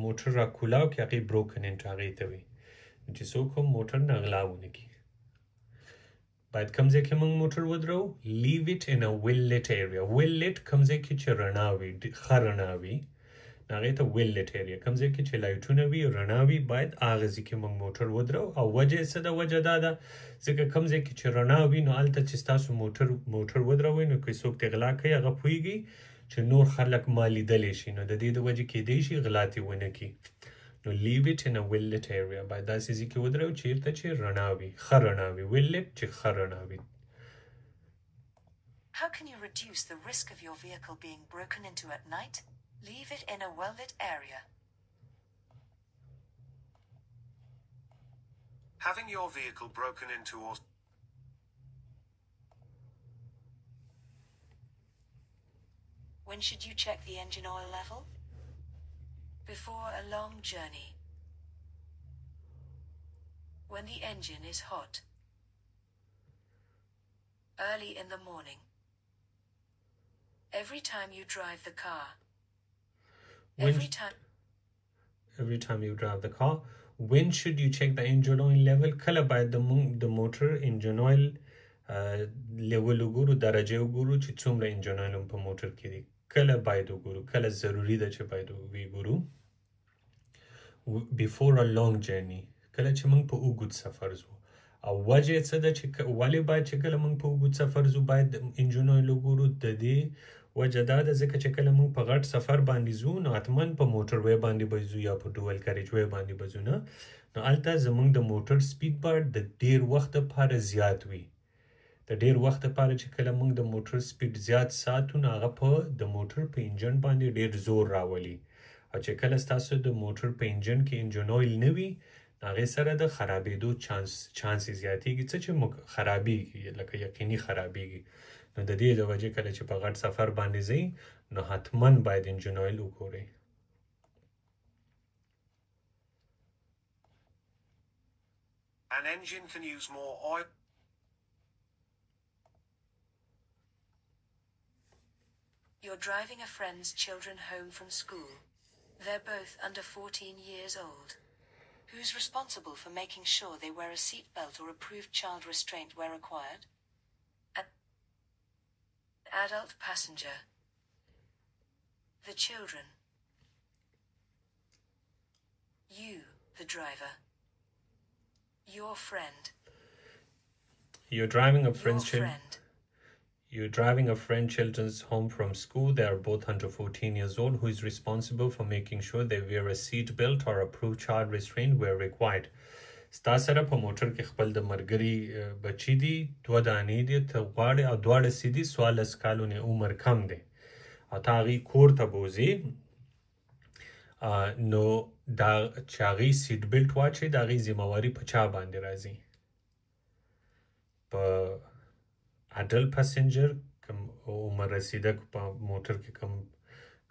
موټر راکولاو کړي هغې broken into هغې ته وي چې څوک هم موټر نه غلا ونه کړي. باید کوم ځای کې موږ موټر ودرو؟ leave it in a well lit area. well lit کوم ځای کې چې رڼا وي ښه رڼا وي هغې ته well lit area. کوم ځای کې چې لایټونه وي رڼا وي باید هغه ځای کې موږ موټر ودرو. او وجه یې څه ده؟ وجه دا ده ځکه کوم ځای کې چې رڼا وي نو هلته چې ستاسو موټر ودروئ نو که څوک ترې غلا کوي هغه پوهېږي چې نور خلک ما لیدلی شي نو د دې د وجې کیدی شي غلا ترې ونه کړي. نو leave it in a well lit area. باید داسې ځای کې ودرو چیرته چې رڼا وي ښه رڼا وي well lit چې ښه رڼا وي. How can you reduce the risk of your vehicle being broken into at night? Leave it in a well-lit area. Having your vehicle broken into or When should you check the engine oil level? Before a long journey. When the engine is hot. Early in the morning. Every time you drive the car. Every time you drive the car. When should you check the engine oil level? کله باید د موټر انجن اویل لیول وګورو، درجه وګورو چې څومره انجن اویل په موټر کې دی. کله باید وګورو، کله ضروري ده چې باید وګورو؟ before a long journey. کله چې موږ په اوږد سفر ځو او وجه څه ده چې ولې باید چې کله موږ په اوږد سفر ځو باید انجن اویل وګورو؟ د دې وجه دا ده ځکه چې کله موږ په غټ سفر باندې ځو نو حتما په موټر وی باندې به ځو یا په ډویل کریج وی باندې به ځو نه، نو هلته زموږ د موټر سپید به د ډیر وخت لپاره زیات وي. د ډیر وخت لپاره چې کله موږ د موټر سپید زیات ساتو نو هغه په د موټر په انجن باندې ډیر زور راولي، او چې کله ستاسو د موټر په انجن کې انجن اویل نه وي هغې سره د خرابېدو چانس زیاتېږي، څه چې خرابېږي لکه یقیني خرابېږي. نو د دې د وجې کله چې په غټ سفر باندې ځئ نو حتما باید انجن اویل وګورئ. An engine can use more oil. You're driving a friend's children home from school. They're both under 14 years old. Who's responsible for making sure they wear a seatbelt or approved child restraint where required? An adult passenger. The children. You, the driver. Your friend. You're driving a friend's Your friend. You're driving a friend children's home from school. They are both under 14 years old. Who is responsible for making sure they wear a seat belt or approved child restraint where required? ستا سره په موټر کې خپل د ملګري بچي دي، 2 دانې دي، ته غواړې او دواړه سي دي، 14 کالونه عمر کم دی او ته هغې کور ته بوځې، نو دا چې هغې سیټ بیلټ واچوي د هغې ذمهواري په چا باندې راځي؟ په اډل پسنجر کوم عمر رسیده په موټر کې کوم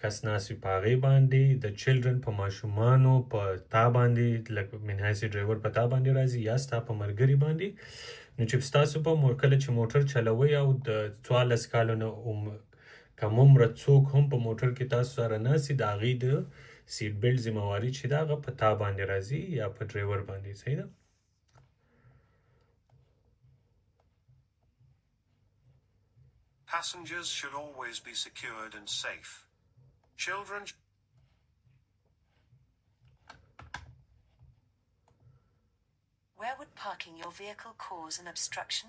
کس ناست وي په هغې باندې، د چلډرن په ماشومانو په تا باندې لکه منحیث ډرایور په تا باندې راځي، یا ستا په ملګري باندې. نو چې ستاسو په کله چې موټر چلوئ او د 14 کالو نه کم عمره څوک هم په موټر کې تاسو سره ناست وي د هغې د سیټ بیلټ ذمهواري چې ده هغه په تا باندې راځي یا په ډرایور باندې. صحیح ده؟ Passengers should always be secured and safe. Children. Where would parking your vehicle cause an obstruction?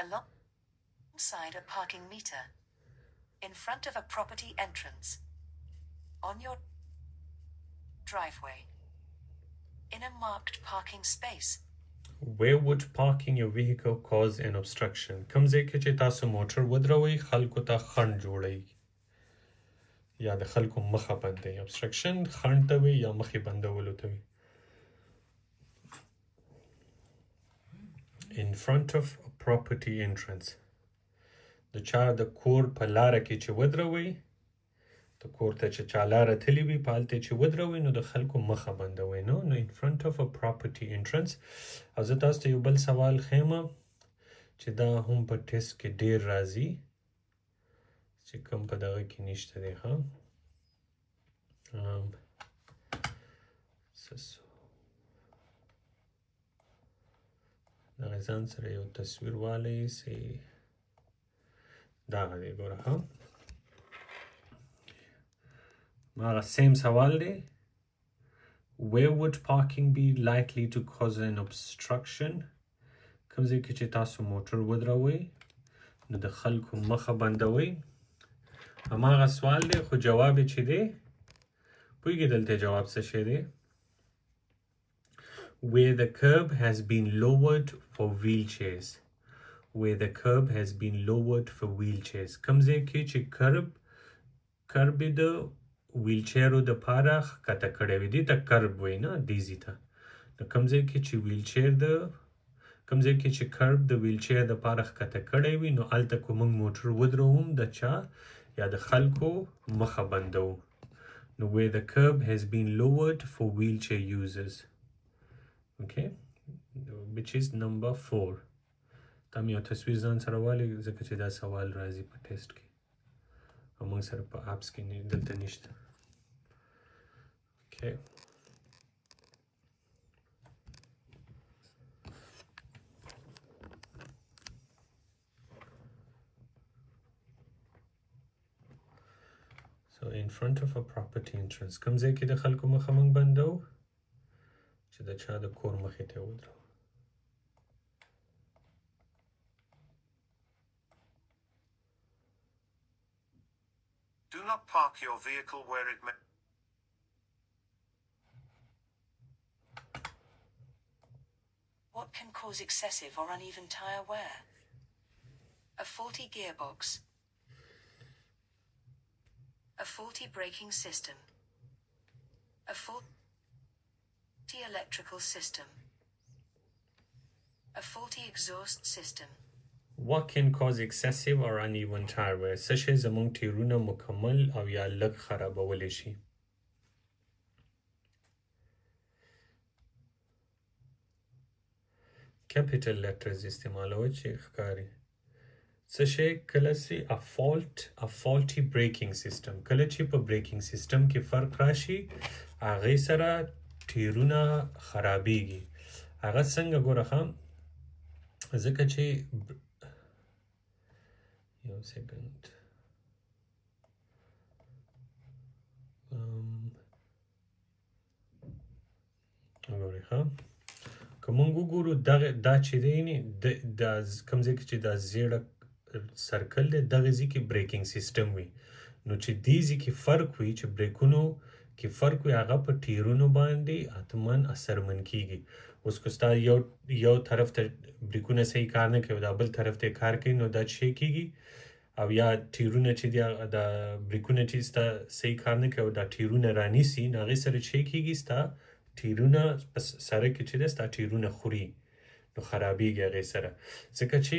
Alongside a parking meter. In front of a property entrance. On your driveway. In a marked parking space. Where would parking your vehicle cause an obstruction? کوم ځای کې چې تاسو موټر ودروئ خلکو ته خنډ جوړوي یا د خلکو مخه بندوي. obstruction خنډ ته وي یا مخې بندولو ته وي. In front of a property entrance. د چا د کور په لاره کې چې ودروئ، د کور ته چې چا لاره تللې وي په هلته چې ودروئ نو د خلکو مخه بندوئ. نو in front of a property entrance. او زه تاسو ته یو بل سوال ښیم چې دا هم په ټیسټ کې ډیر راځي چې کوم په دغه کې نشته دی. ها دغه ځان سره یو تصویر والی سي دغه دی ګوره. ها ماغه سیم سوال دی. Where would parking be likely to cause an obstruction? کوم ځای کې چې تاسو موټر ودروئ نو د خلکو مخه بندوئ. هماغه سوال دی خو جواب یې چې دی پوهېږې دلته جواب څه شی دی؟ Where the curb has been lowered for wheelchairs. Where the curb has been lowered for wheelchairs. کوم ځای کې چې کرب د ویلچیرو د پاره ښکته کړی وي، دې ته کرب وایي نه دیزي ته. نو کوم ځای کې چې کوم ځای کې چې کرب د ویلچیر د پاره ښکته کړی وي نو هلته که موږ موټر ودروم د چا یا د خلکو مخه بندوو. نو where the curb has been lowered for wheelchair users. Okay, which is number 4. تم یو تصویر ځان سره والی ځکه چې دا سوال راځي په ټیسټ کې او موږ سره په اپس کې دلته نشته. Okay. So in front of a property entrance. کوم ځای کې د خلکو مخه موږ بندو چې د چا د کور مخې ته ودرو. Do not park your vehicle where it may. What can cause excessive or uneven tire wear? A faulty gearbox. A faulty braking system. A faulty electrical system. A faulty exhaust system. What can cause excessive or uneven tire wear? څه شی زموږ ټیرونه مکمل او یا لږ خرابولی شي؟ capital letters استعمالوي چې ښکاري. څه شی کله چې a faulty braking system کله چې په braking system کې فرق راشي هغې سره ټیرونه خرابېږي. هغه څنګه ګوره ښه ځکه چې یو سیکنډ وګورئ ښه که موږ وګورو دا چې دی دا کوم ځای کې چې دا زیړه سرکل دی دغه ځای کې بریکینګ سیسټم وي نو چې دې ځای کې فرق وي چې بریکونو کې فرق وي هغه په ټیرونو باندې حتما اثرمن کیږي. اوس که ستا یو طرف ته بریکونه صحیح کار نه کوي دا بل طرف ته کار کوي نو دا څه کیږي او یا ټیرونه چې دا بریکونه چې ستا صحیح کار نه کوي دا ټیرونه رانیسي نو هغې سره څه کیږي ستا ټیرونه په سره کې چې دی ستا ټیرونه خوري نو خرابېږي هغې سره ځکه چې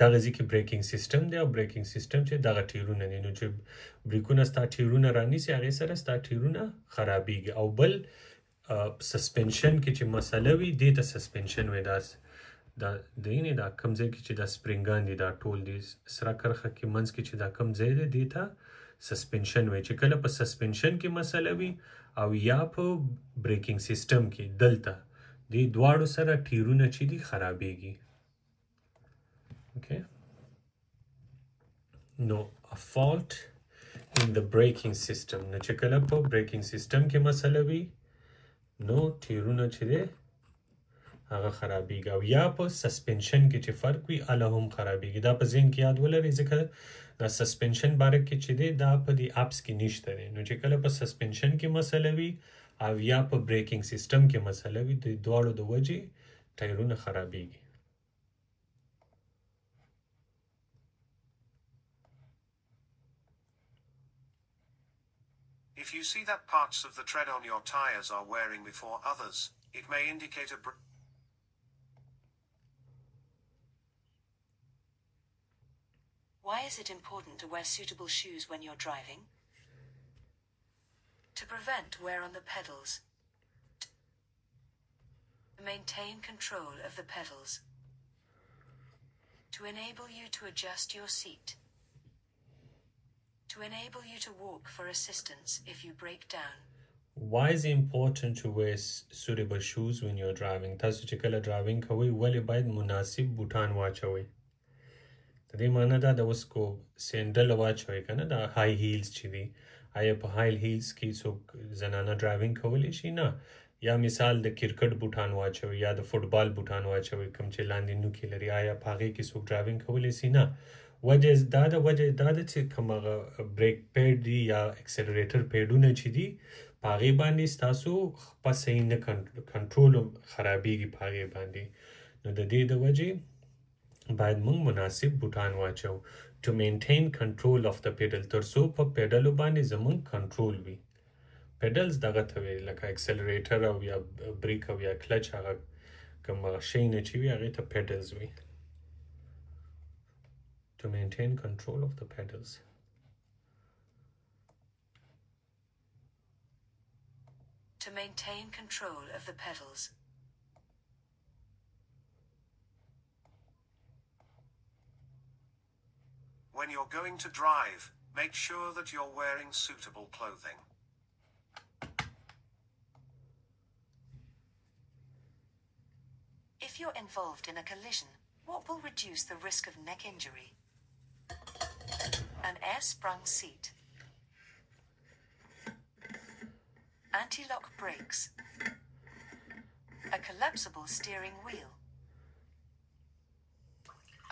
دغه ځای کې بریکینګ سیسټم دی او بریکینګ سیسټم چې دغه ټیرونه دي نو چې بریکونه ستا ټیرونه رانیسي هغې سره ستا ټیرونه خرابېږي. او بل سسپنشن کې چې مسله وي دې ته سسپنشن وایي دا کوم ځای کې چې دا سپرینګان دي دا ټول دي سره کرښه کې منځ کې چې دا کوم ځای دی دې ته سسپنشن وایي چې کله په سسپنشن کې مسله وي او یا په بریکینګ سیسټم کې دلته دې دواړو سره ټیرونه چې دي خرابېږي. Okay. No, a fault in the braking system. نو چې کله په braking system کې مسله وي نو ټیرونه چې دی هغه خرابېږي او یا په سسپنشن کې چې فرق وي هله هم خرابېږي. دا په ذهن کې یاد ولرئ ځکه دا سسپنشن باره کې چې دی دا په دې اپس کې نشته دی نو چې کله په سسپنشن کې مسله وي او یا په بریکینګ سیسټم کې مسله وي د دواړو د وجې ټایرونه خرابېږي. If you see that parts of the tread on your tires are wearing before others, it may indicate a Why is it important to wear suitable shoes when you're driving? To prevent wear on the pedals. To maintain control of the pedals. To enable you to adjust your seat. To enable you to walk for assistance if you break down. Why is it important to wear suitable shoes when you're driving? تاسو چې کله ډرایوینګ کوئ ولې باید مناسب بوټان واچوئ؟ د دې معنی دا د اوس کو سینډل واچوئ که نه دا های هیلز چې دي آیا په های هیلز کې څوک زنانه ډرایوینګ کولی شي؟ نه. یا مثال د کرکټ بوټان واچوئ یا د فوټبال بوټان واچوئ کوم چې لاندې نوکې لري آیا په هغې کې څوک ډرایوینګ کولی شي؟ نه. وجه دا ده چې کوم هغه بریک پیډ دي یا اکسلریټر پیډونه چې دي په هغې باندې ستاسو خپه صحیح نه کنټرول خرابېږي په هغې باندې نو د دې د وجې باید موږ مناسب بوټان واچو. to maintain control of the pedal تر څو په پیډلو باندې زموږ کنټرول وي. پیډلز دغه ته وایي لکه اکسلریټر او یا بریک او یا کلچ هغه کوم هغه شی نه چې وي هغې ته پیډلز وي. To maintain control of the pedals. To maintain control of the pedals. When you're going to drive, make sure that you're wearing suitable clothing. If you're involved in a collision, what will reduce the risk of neck injury? An air-sprung seat. Anti-lock brakes. A collapsible steering wheel.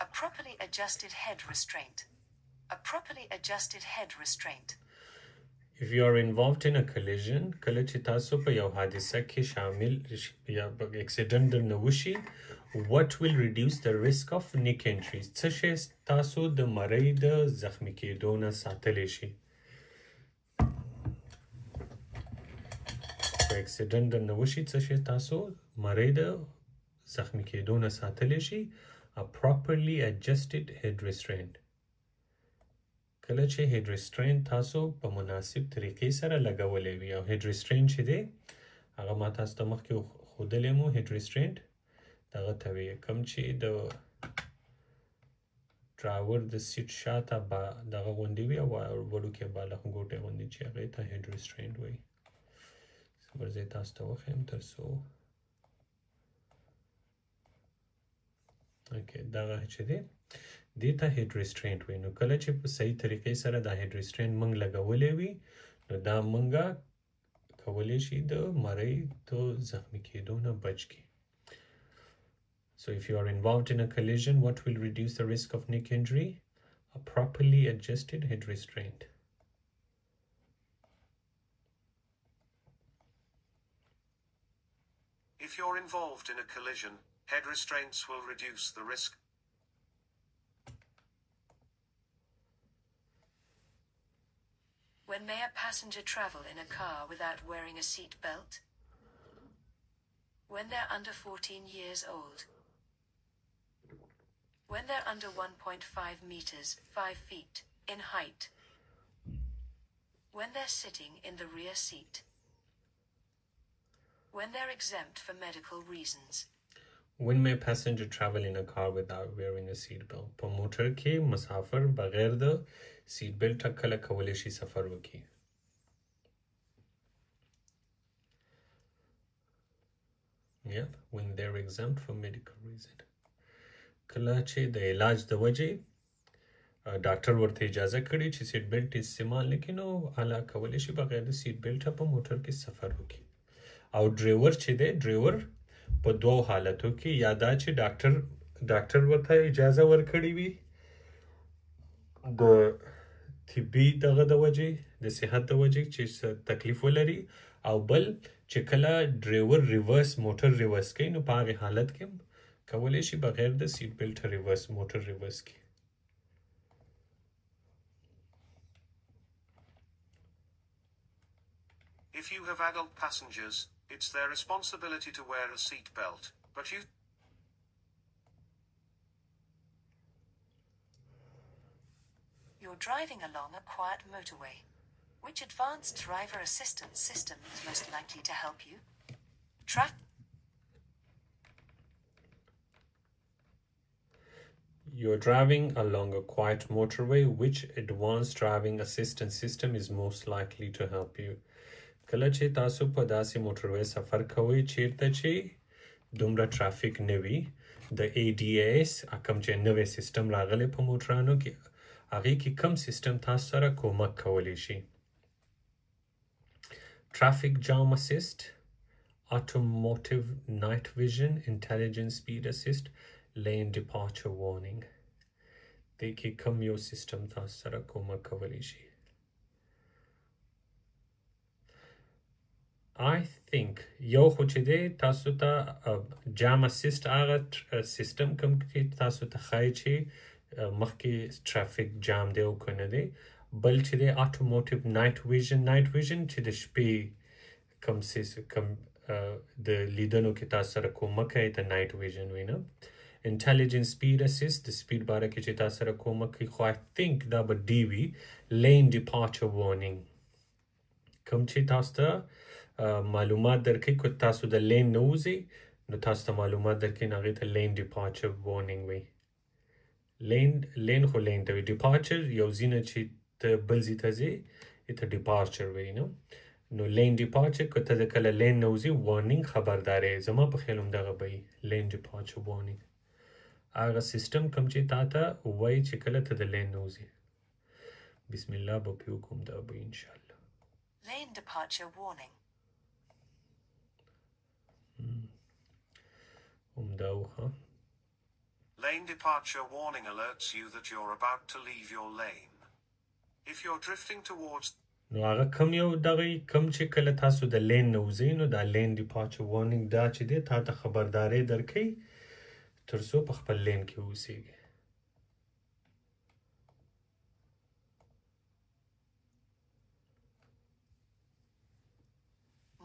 A properly adjusted head restraint. A properly adjusted head restraint. If you are involved in a collision, کله چې تاسو په یو حادثه کې شامل یا accident درنه وشي, what will reduce the risk of neck injuries? څه شی تاسو د مرۍ د زخمی کېدو نه ساتلی شي؟ په accident درنه وشي, څه شی تاسو مرۍ د زخمی کېدو نه ساتلی شي? A properly adjusted head restraint. کله چې هید ریسټرین تاسو په مناسب طریقې سره لګولې وي او هید ریسټرین چې دی هغه ما تاسو ته مخکې ښودلی مو هید ریسټرین دغه ته وایي کوم چې د ډرایور د سیټ شاته دغه غوندې وي او وړوکی بالغ ګوټی غوندې چې هغې ته هید ریسټرین وایي ورځې تاسو ته وښیم تر څو دغه چې دی دې ته هید ریسټرینټ وایي نو کله چې په صحیح طریقې سره دا هید ریسټرینټ موږ لګولی وي نو دا موږ کولی شي د مرۍ د زخمی کېدو نه بچ کړي. So if you are involved in a collision, what will reduce the risk of neck injury? A properly adjusted head restraint. If you're involved in a collision, head restraints will reduce the risk. When may a passenger travel in a car without wearing a seat belt? When they're under 14 years old. When they're under 1.5 meters, 5 feet, in height. When they're sitting in the rear seat. When they're exempt for medical reasons. When may a passenger travel in a car without wearing a seat belt? په موټر کې مسافر بغیر د سیټ بیلټ کله کولی شي سفر وکړي؟ When they're exempt for medical reason. کله چې د علاج د وجې ډاکټر ورته اجازه کړي چې سیټ بیلټ استعمال نه کړي نو هله کولی شي بغیر د سیټ بیلټه په موټر کې سفر وکړي. او ډریور چې دی ډریور په دوو حالتو کې یا دا چې ډاکټر ورته اجازه ورکړې وي د طبي دغه د وجې د صحت د وجې چې تکلیف ولري او بل چې کله ډریور موټر ریورس کوي نو په هغې حالت کې کولی شي بغیر د سیټ بیلټ موټر ریورس کړي. If you have adult passengers, it's their responsibility to wear a seat belt, but You're driving along a quiet motorway. Which advanced driver assistance system is most likely to help you? You're driving along a quiet motorway. Which advanced driving assistance system is most likely to help you? کله چې تاسو په داسې موټروي سفر کوئ چیرته چې دومره ټرافیک نه وي د ADAS کوم چې نوی سیستم راغلی په موټرانو کې هغې کې کوم سیستم تاسو سره کومک کولی شي؟ Traffic jam assist, automotive night vision, intelligent speed assist, lane departure warning. دې کې کوم یو سیستم تاسو سره کومک کولی شي؟ I think یو خو چې دی تاسو ته جام اسیسټ هغه سیستم کوم چې تاسو ته ښایي چې مخکې ټرافیک جام دی او که نه دی بل چې دی اټوموټیو نایټ ویژن چې د شپې کوم د لیدنو کې تاسو سره کومک کوي د نایټ ویژن وي نه انټیلیجنت سپیډ اسیسټ د سپیډ باره کې چې تاسو سره کومک کوي خو I think دا به ډي وي لین ډیپارچر وارنینګ کوم چې تاسو ته معلومات درکوي که تاسو د لین نه وځئ نو تاسو ته معلومات درکوي نو هغې ته لین ډیپارچر وارنینګ وایي لین خو لین ته وي ډیپارچر یو ځای نه چې ته بل ځای ته ځې ته ډیپارچر وایي نو لین ډیپارچر که ته د کله لین نه وځې وارنینګ خبرداری زما په خیال همدغه به وي لین ډیپارچر وارنینګ هغه سیستم کوم چې تا ته وایي چې کله ته د لین نه وځې بسم الله به پې وکړم دا به انشاءالله Lane departure warning. Lane departure warning alerts you that you're about to leave your lane. If you're drifting towards نو هغه کم یو دغه کم چې کله تاسو د لین نه وځئ نو دا لین ډیپارچر وارنینګ دا چې دی تا ته خبرداری درکوي تر څو په خپل لین کې اوسیږي.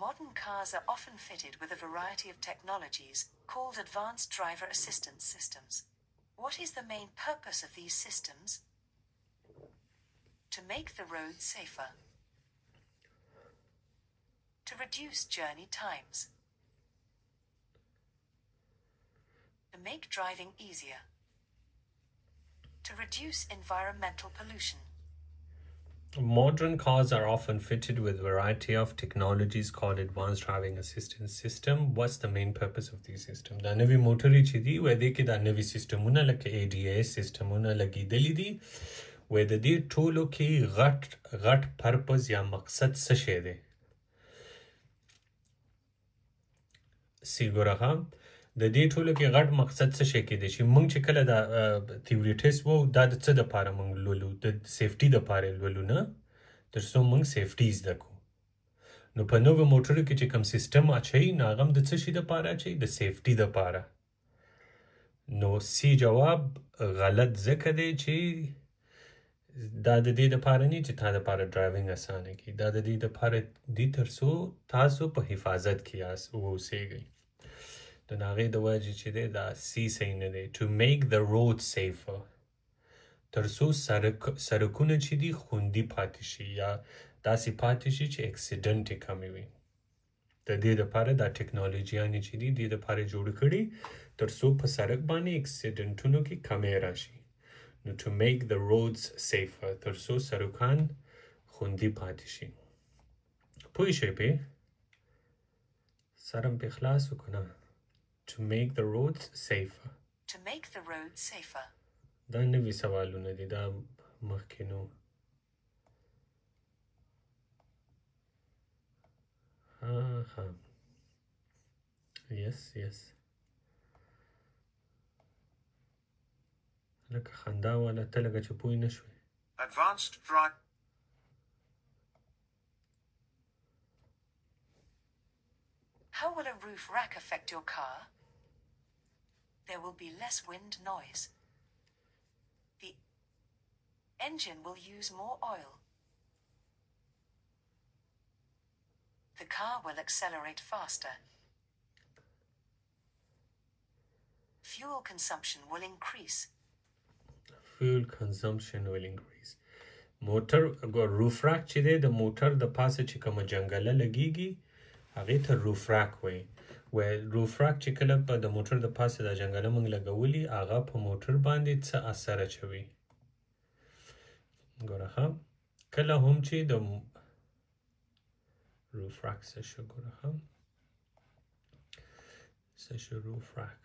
Modern cars are often fitted with a variety of technologies called advanced driver assistance systems. What is the main purpose of these systems? To make the road safer. To reduce journey times. To make driving easier. To reduce environmental pollution. Modern cars are often fitted with a variety of technologies called advanced driving assistance system. What's the main purpose of these systems? دا نوی موټرې چې دي وای دې کې دا نوی سیستمونه لکه ADAS سیستمونه لګېدلي دي وای د دې ټولو کې غټ پرپز یا مقصد څه شی دی؟ ګوره د دې ټولو کې غټ مقصد څه شی کېدی شي موږ چې کله دا تیوري ټیسټ وو دا د څه دپاره موږ لولو د سیفټي دپاره یې لولو نه تر څو موږ سیفټي زده کړو نو په نوو موټرو کې چې کوم سیسټم اچوي نو هغه هم د څه شي دپاره اچوي د سیفټي دپاره نو سی جواب غلط ځکه دی چې دا د دې دپاره نه چې تا دپاره ډرایوینګ اسانه کړي دا د دې دپاره دي تر څو تاسو په حفاظت کې اوسیږئ د هغې د وجې چې دی دا سی صحیح نه دی to make the road safer تر څو سړکونه چې دي خوندي پاتې شي یا داسې پاتې شي چې اکسیډنټ یې کمې وي د دې دپاره دا ټکنالوژیانې چې دي دې دپاره جوړ کړي تر څو په سړک باندې اکسیډنټونو کې کمی راشي نو to make the roads safer تر څو سړکان خوندي پاتې شي پوه شئ پې سر هم پې خلاص وکړه To make the roads safer. To make the road safer. دا نوی سوالونه دي دا مخکې نو ها yes لکه خندا والا ته لکه چې پوه نه شوې advanced drive How will a roof rack affect your car? There will be less wind noise. The engine will use more oil. The car will accelerate faster. Fuel consumption will increase. Fuel consumption will increase. موټر روف راک چې دی د موټر د پاسه چې کومه جنګله لګیږي هغې ته روف راک وایي روف راک چې کله په د موټر د پاسه دا جنګله موږ لګولي هغه په موټر باندې څه اثر اچوي ګوره ښه کله هم چې د روف راک څه شو ګوره ښه څه شو روف راک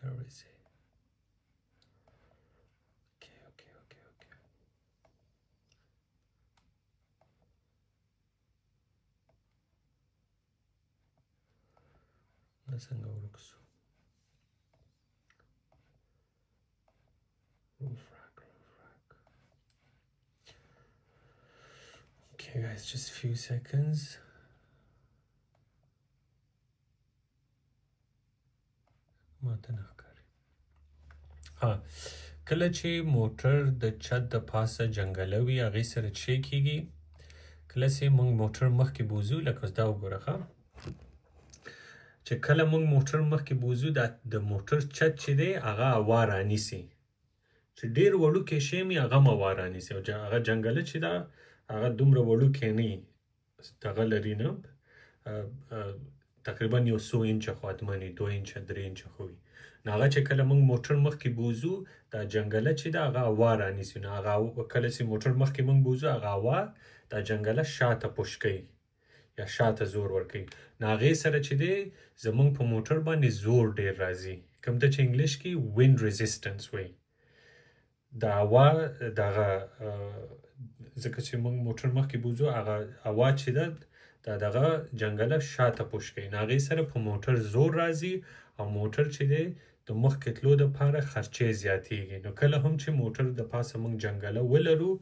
where is it څنګه ورک شو roof rack okay guys just a few seconds ماته نه ښکاري کله چې موټر د چت د پاسه جنګله وي هغې سره څه کېږي کله چې موږ موټر مخکې بوځو لکه دا وګوره ښه چې کله موږ موټر مخکې بوځو د موټر چت چې دی هغه هوا رانیسي چې ډېر وړوکی شی مې هغه هم هوا رانیسي او هغه جنګله چې ده هغه دومره وړوکی نه وي دغه لري نه تقریبا یو څو انچه خو حتمن 2 انچه 3 انچه خو وي نو هغه چې کله موږ موټر مخکې بوځو دا جنګله چې ده هغه هوا رانیسي نو هغه کله چې موټر مخکې موږ بوځو هغه هوا دا جنګله شاته پوش کوي یا شاته زور ورکوي نو هغې سره چې دی زموږ په موټر باندې زور ډېر راځي کوم ته چې انګلیش کې وینډ ریزسټنس وایي د هوا دغه ځکه چې موږ موټر مخکې بوځو هغه هوا چې ده دا دغه جنګله شاته پوش کوي نو هغې سره په موټر زور راځي او موټر چې دی د مخکې تلو دپاره خرچې زیاتیږي نو کله هم چې موټر د پاسه موږ جنګله ولرو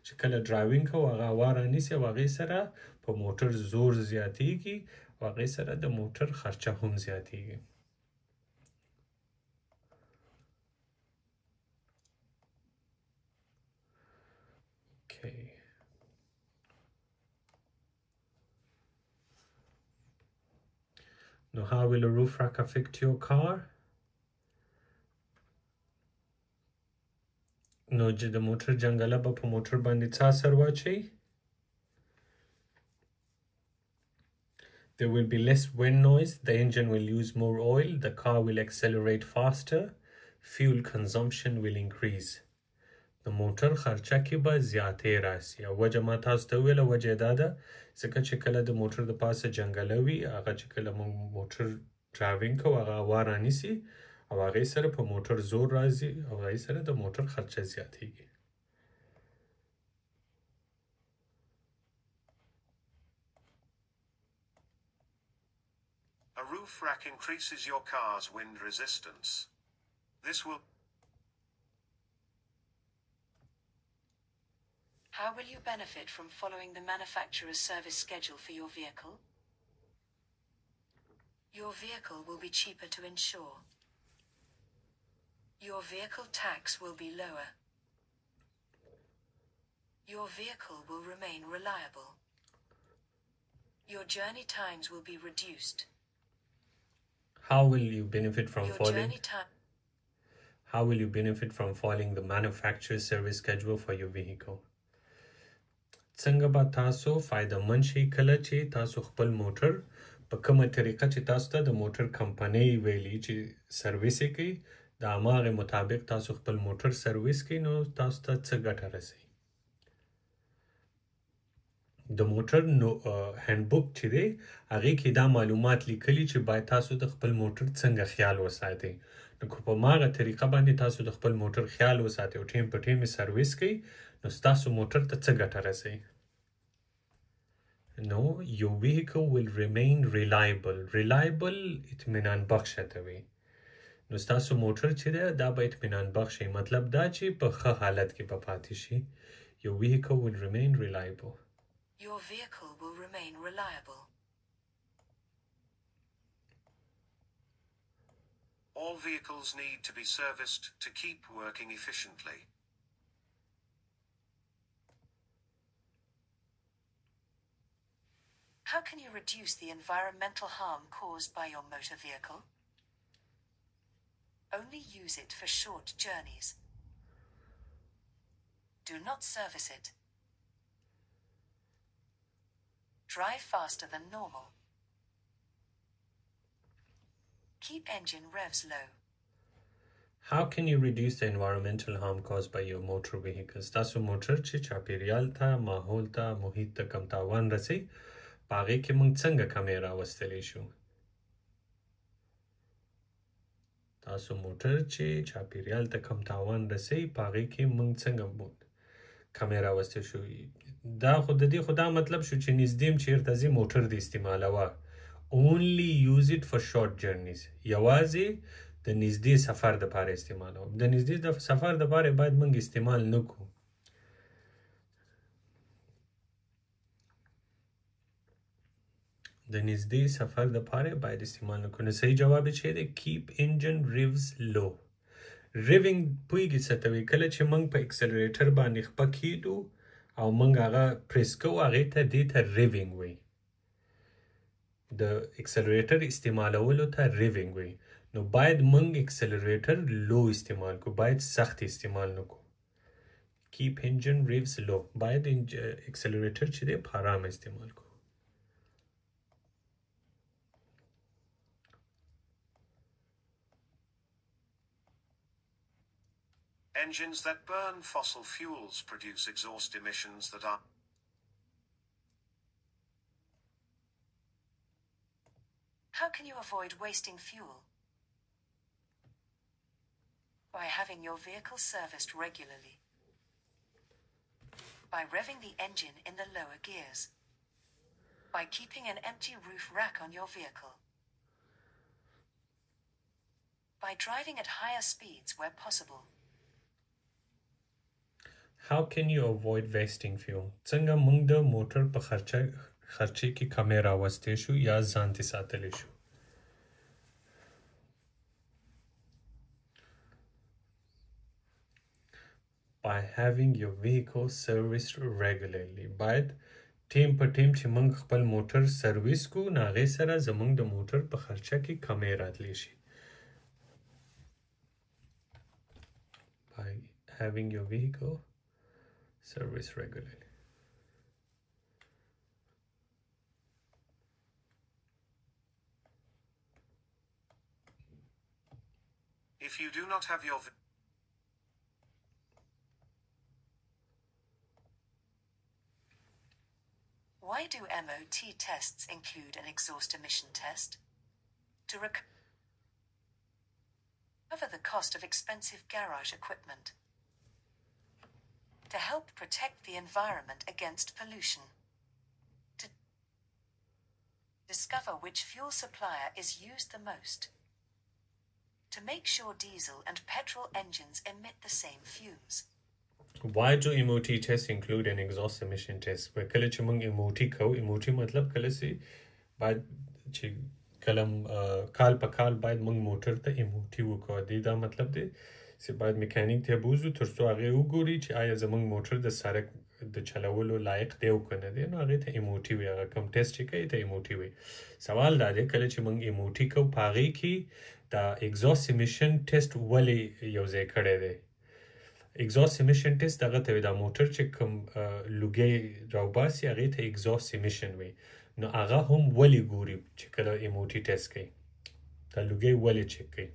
چې کله ډرایوینګ کوو هغه هوا رانیسي او هغې سره په موټر زور زیاتیږي او هغې سره د موټر خرچه هم زیاتیږي Okay. Now, how will a roof rack affect your car? نو چې د موټر جنګله به په موټر باندې څه اثر واچوي There will be less wind noise, the engine will use more oil, the car will accelerate faster, fuel consumption will increase. د موټر خرچه کې به زیاتې راسي او وجه ما تاسو ته وویله وجه یې دا ده ځکه چې کله د موټر د پاسه جنګله وي هغه چې کله موږ موټر ډرایوینګ کوو هغه هوا رانیسي او هغې سره په موټر زور راځي او هغې سره د موټر خرچه زیاتیږي A roof rack increases your car's wind resistance. This will How will you benefit from following the manufacturer's service schedule for your vehicle? Your vehicle will be cheaper to insure. Your vehicle tax will be lower. Your vehicle will remain reliable. Your journey times will be reduced. How will you benefit from Your following journey time How will you benefit from following the manufacturer's service schedule for your vehicle? څنګه به تاسو فایدهمند شئ کله چې تاسو خپل موټر په کومه طریقه چې تاسو ته د موټر کمپنۍ ویلي چې سرویس یې کوي د هماغې مطابق تاسو خپل موټر سرویس کوي نو تاسو ته څه ګټه رسوي د موټر هینډبوک چې دی هغې کې دا معلومات لیکلي چې باید تاسو د خپل موټر څنګه خیال وساتئ نو که په هماغه طریقه باندې تاسو د خپل موټر خیال وساتئ او ټیم په ټیم یې سرویس کوئ نو ستاسو موټر ته څه ګټه رسوي نو your vehicle will remain reliable اطمینان بخشه ته وي نو ستاسو موټر چې دی دا به اطمینان بخشي مطلب دا چې په ښه حالت کې به پاتې شي your vehicle will remain reliable Your vehicle will remain reliable. All vehicles need to be serviced to keep working efficiently. How can you reduce the environmental harm caused by your motor vehicle? Only use it for short journeys. Do not service it. Drive faster than normal. Keep engine revs low. How can you reduce the environmental harm caused by your motor vehicles? تاسو موټر چې چاپیریال ته ماحول ته محیط ته کم تاوان رسي په هغې کې موږ څنګه کمې راوستلی شو تاسو موټر چې چاپیریال ته کم تاوان رسي په هغې کې موږ څنګه کمې راوستلی شو دا خو د دې خو دا مطلب شو چې نږدې م چېرته ځي موټر دې استعمالوه only use it for short journeys یوازې د نږدې سفر دپاره استعمالوه د نږدې سفر دپاره باید موږ استعمال نه کړو د نږدې سفر دپاره باید استعمال نه کړو نو صحیح جواب یې چې دی keep engine revs low ریوینګ پوهېږي څه ته وایي کله چې موږ په اکسلریټر باندې خپه کیږو او موږ هغه پریس کوو هغې ته دې ته ریوینګ وایي د اکسلریټر استعمالولو ته ریوینګ وایي نو باید موږ اکسلریټر لو استعمال کړو باید سخت استعمال نه کړو keep engine revs low باید اکسلریټر چې دی په ارامه استعمال کړو Engines that burn fossil fuels produce exhaust emissions that are How can you avoid wasting fuel? By having your vehicle serviced regularly. By revving the engine in the lower gears. By keeping an empty roof rack on your vehicle. By driving at higher speeds where possible. How can you avoid wasting fuel? څنګه موږ د موټر په خرچه کې کمې راوستې شو یا ځان تې ساتلی شو؟ By having your vehicle serviced regularly. باید ټیم په ټیم چې موږ خپل موټر سرویس کو نو هغې سره زموږ د موټر په خرچه کې کمې راتلی شي. By having your vehicle service regularly. If you do not have your Why do MOT tests include an exhaust emission test? To recover the cost of expensive garage equipment. To help protect the environment against pollution. To discover which fuel supplier is used the most. To make sure diesel and petrol engines emit the same fumes. Why do MOT tests include an exhaust emission test? کله چې موږ MOT کوو MOT مطلب کله چې باید چې کال په کال باید موږ موټر ته MOT وکړو دا مطلب دی چې باید میکانیک ته بوزو تر څو هغه وګوري چې آیا زموږ موټر د سړک د چلولو لایق دی او کنه دی نو هغه ته MOT وي هغه کوم ټیسټ چې کوي ته MOT وي. سوال دا دی کله چې موږ MOT کوو په هغې کې دا exhaust emission test ولې یو ځای کړی دی؟ exhaust emission test دغه ته دا موټر چې کوم لوګي راوباسي هغې ته exhaust emission وي نو هغه هم ولې ګوري چې کله MOT ټیسټ کوي دا لوګي ولې چک کوي.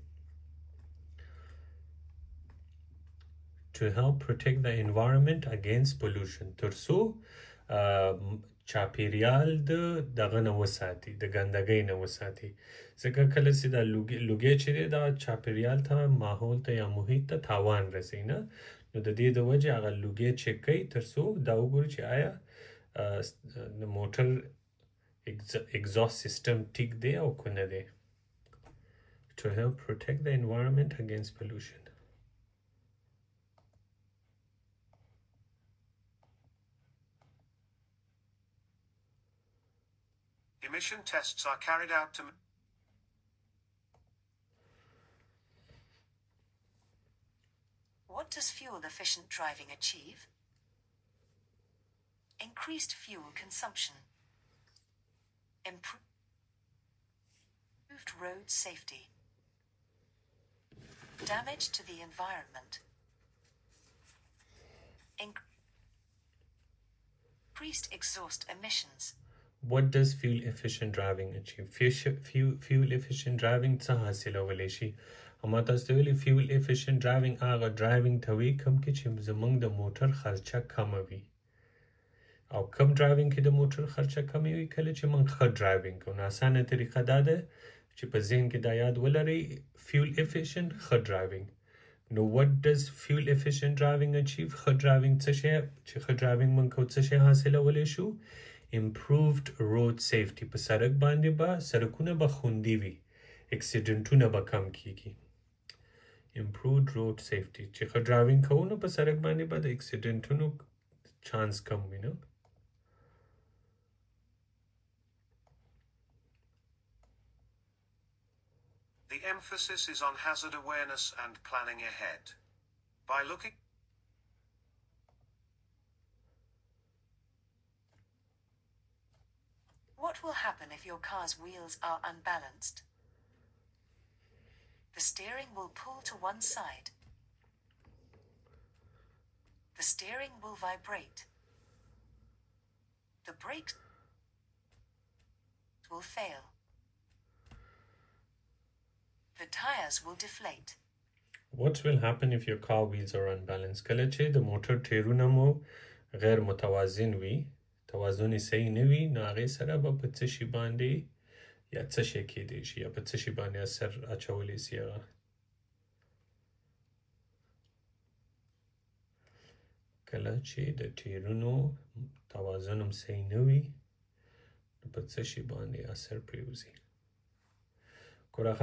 To help protect the environment against pollution تر څو چاپیریال دغه نه وساتي د ګندګۍ نه وساتي ځکه کله چې دا لوګي چې دی دا چاپیریال ته ماحول ته یا محیط ته تاوان رسوي نه نو د دې د وجې هغه لوګي چک کوي تر څو دا وګوري چې آیا د موټر exhaust system ټیک دی او که نه دی. To help protect the environment against pollution. Emission tests are carried out to What does fuel-efficient driving achieve? Increased fuel consumption. Improved road safety. Damage to the environment. Increased exhaust emissions. What does fuel-efficient driving achieve? Fuel-efficient driving څه حاصلولی شي؟ اما تاسو ته ویلي fuel-efficient driving هغه driving ته وایي کوم کې چې زموږ د موټر خرچه کمه وي او کوم driving کې د موټر خرچه کمه وي کله چې موږ ښه driving کوو. نو اسانه طریقه دا ده چې په ذهن کې دا یاد ولرئ fuel-efficient ښه driving. نو what does fuel-efficient driving achieve? ښه driving څه شی چې ښه driving موږ کوو څه شی حاصلولی شو؟ improved road safety. په سړک باندې به سړکونه به خوندي وي اکسیډنټونه به کم کیږي. improved road safety چې ښه ډرایوینګ کوو نو په سړک باندې به د اکسیډنټونو چانس کم وي نو. The emphasis is on hazard awareness and planning ahead. By looking What will happen if your car's wheels are unbalanced? The steering will pull to one side. The steering will vibrate. The brakes will fail. The tires will deflate. What will happen if your car wheels are unbalanced? کله چې د موټر ټیرونه مو غیر متوازن وي توازن یې صحیح نه وي نو هغې سره به په څه شي باندې یا څه شی کیدی شي یا په څه شي باندې اثر اچولی سي هغه. کله چې د ټیرونو توازن هم صحیح نه وي نو په څه شي باندې اثر پرېوځي. ګوره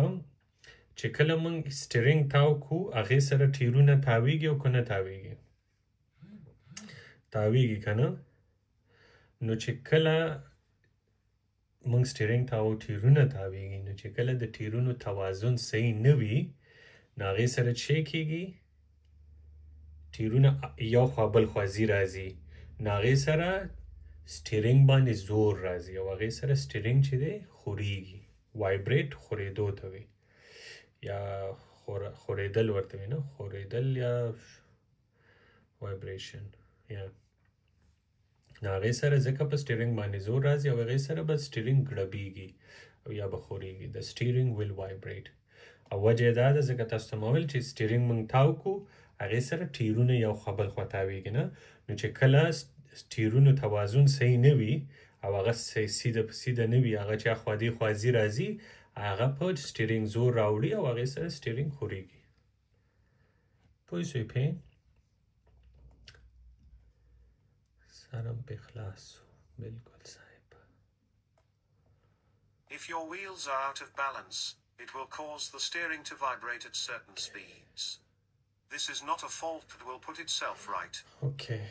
چې کله موږ سټیرینګ تاو کو هغې سره ټیرونه تاویږي او که نه تاویږي؟ تاویږي که نه؟ نو چې کله موږ سټیرینګ تاو ټیرونه تاویږي، نو چې کله د ټیرونو توازن صحیح نه وي نو هغې سره څه کېږي؟ ټیرونه یو خوا بل خوا ځي راځي، نو هغې سره سټیرینګ باندې زور راځي او هغې سره سټیرینګ چې دی خورېږي. وایبریټ خورېدو ته وي یا خورېدل ورته وي، نه خورېدل یا وایبریشن یا نو هغې سره ځکه په سټیرینګ باندې زور راځي او هغې سره به سټیرینګ ګړبېږي او یا به خورېږي. د سټیرینګ ویل وایبریټ او وجه یې دا ده ځکه تاسو ته ما ویل چې سټیرینګ موږ تاو کو هغې سره ټیرونه یو خوا بل خوا تاویږي نه، نو چې کله ټیرونو توازن صحیح نه وي او هغه سیده نه وي، هغه چې اخوا دې خوا ځي راځي، هغه په سټیرینګ زور راوړي او هغې سره سټیرینګ خورېږي. پوه شوې پې؟ سرم پې خلاص شو. بلکل صاحب. If your wheels are out of balance, it will cause the steering to vibrate at certain speeds. This is not a fault that will put itself right. Okay.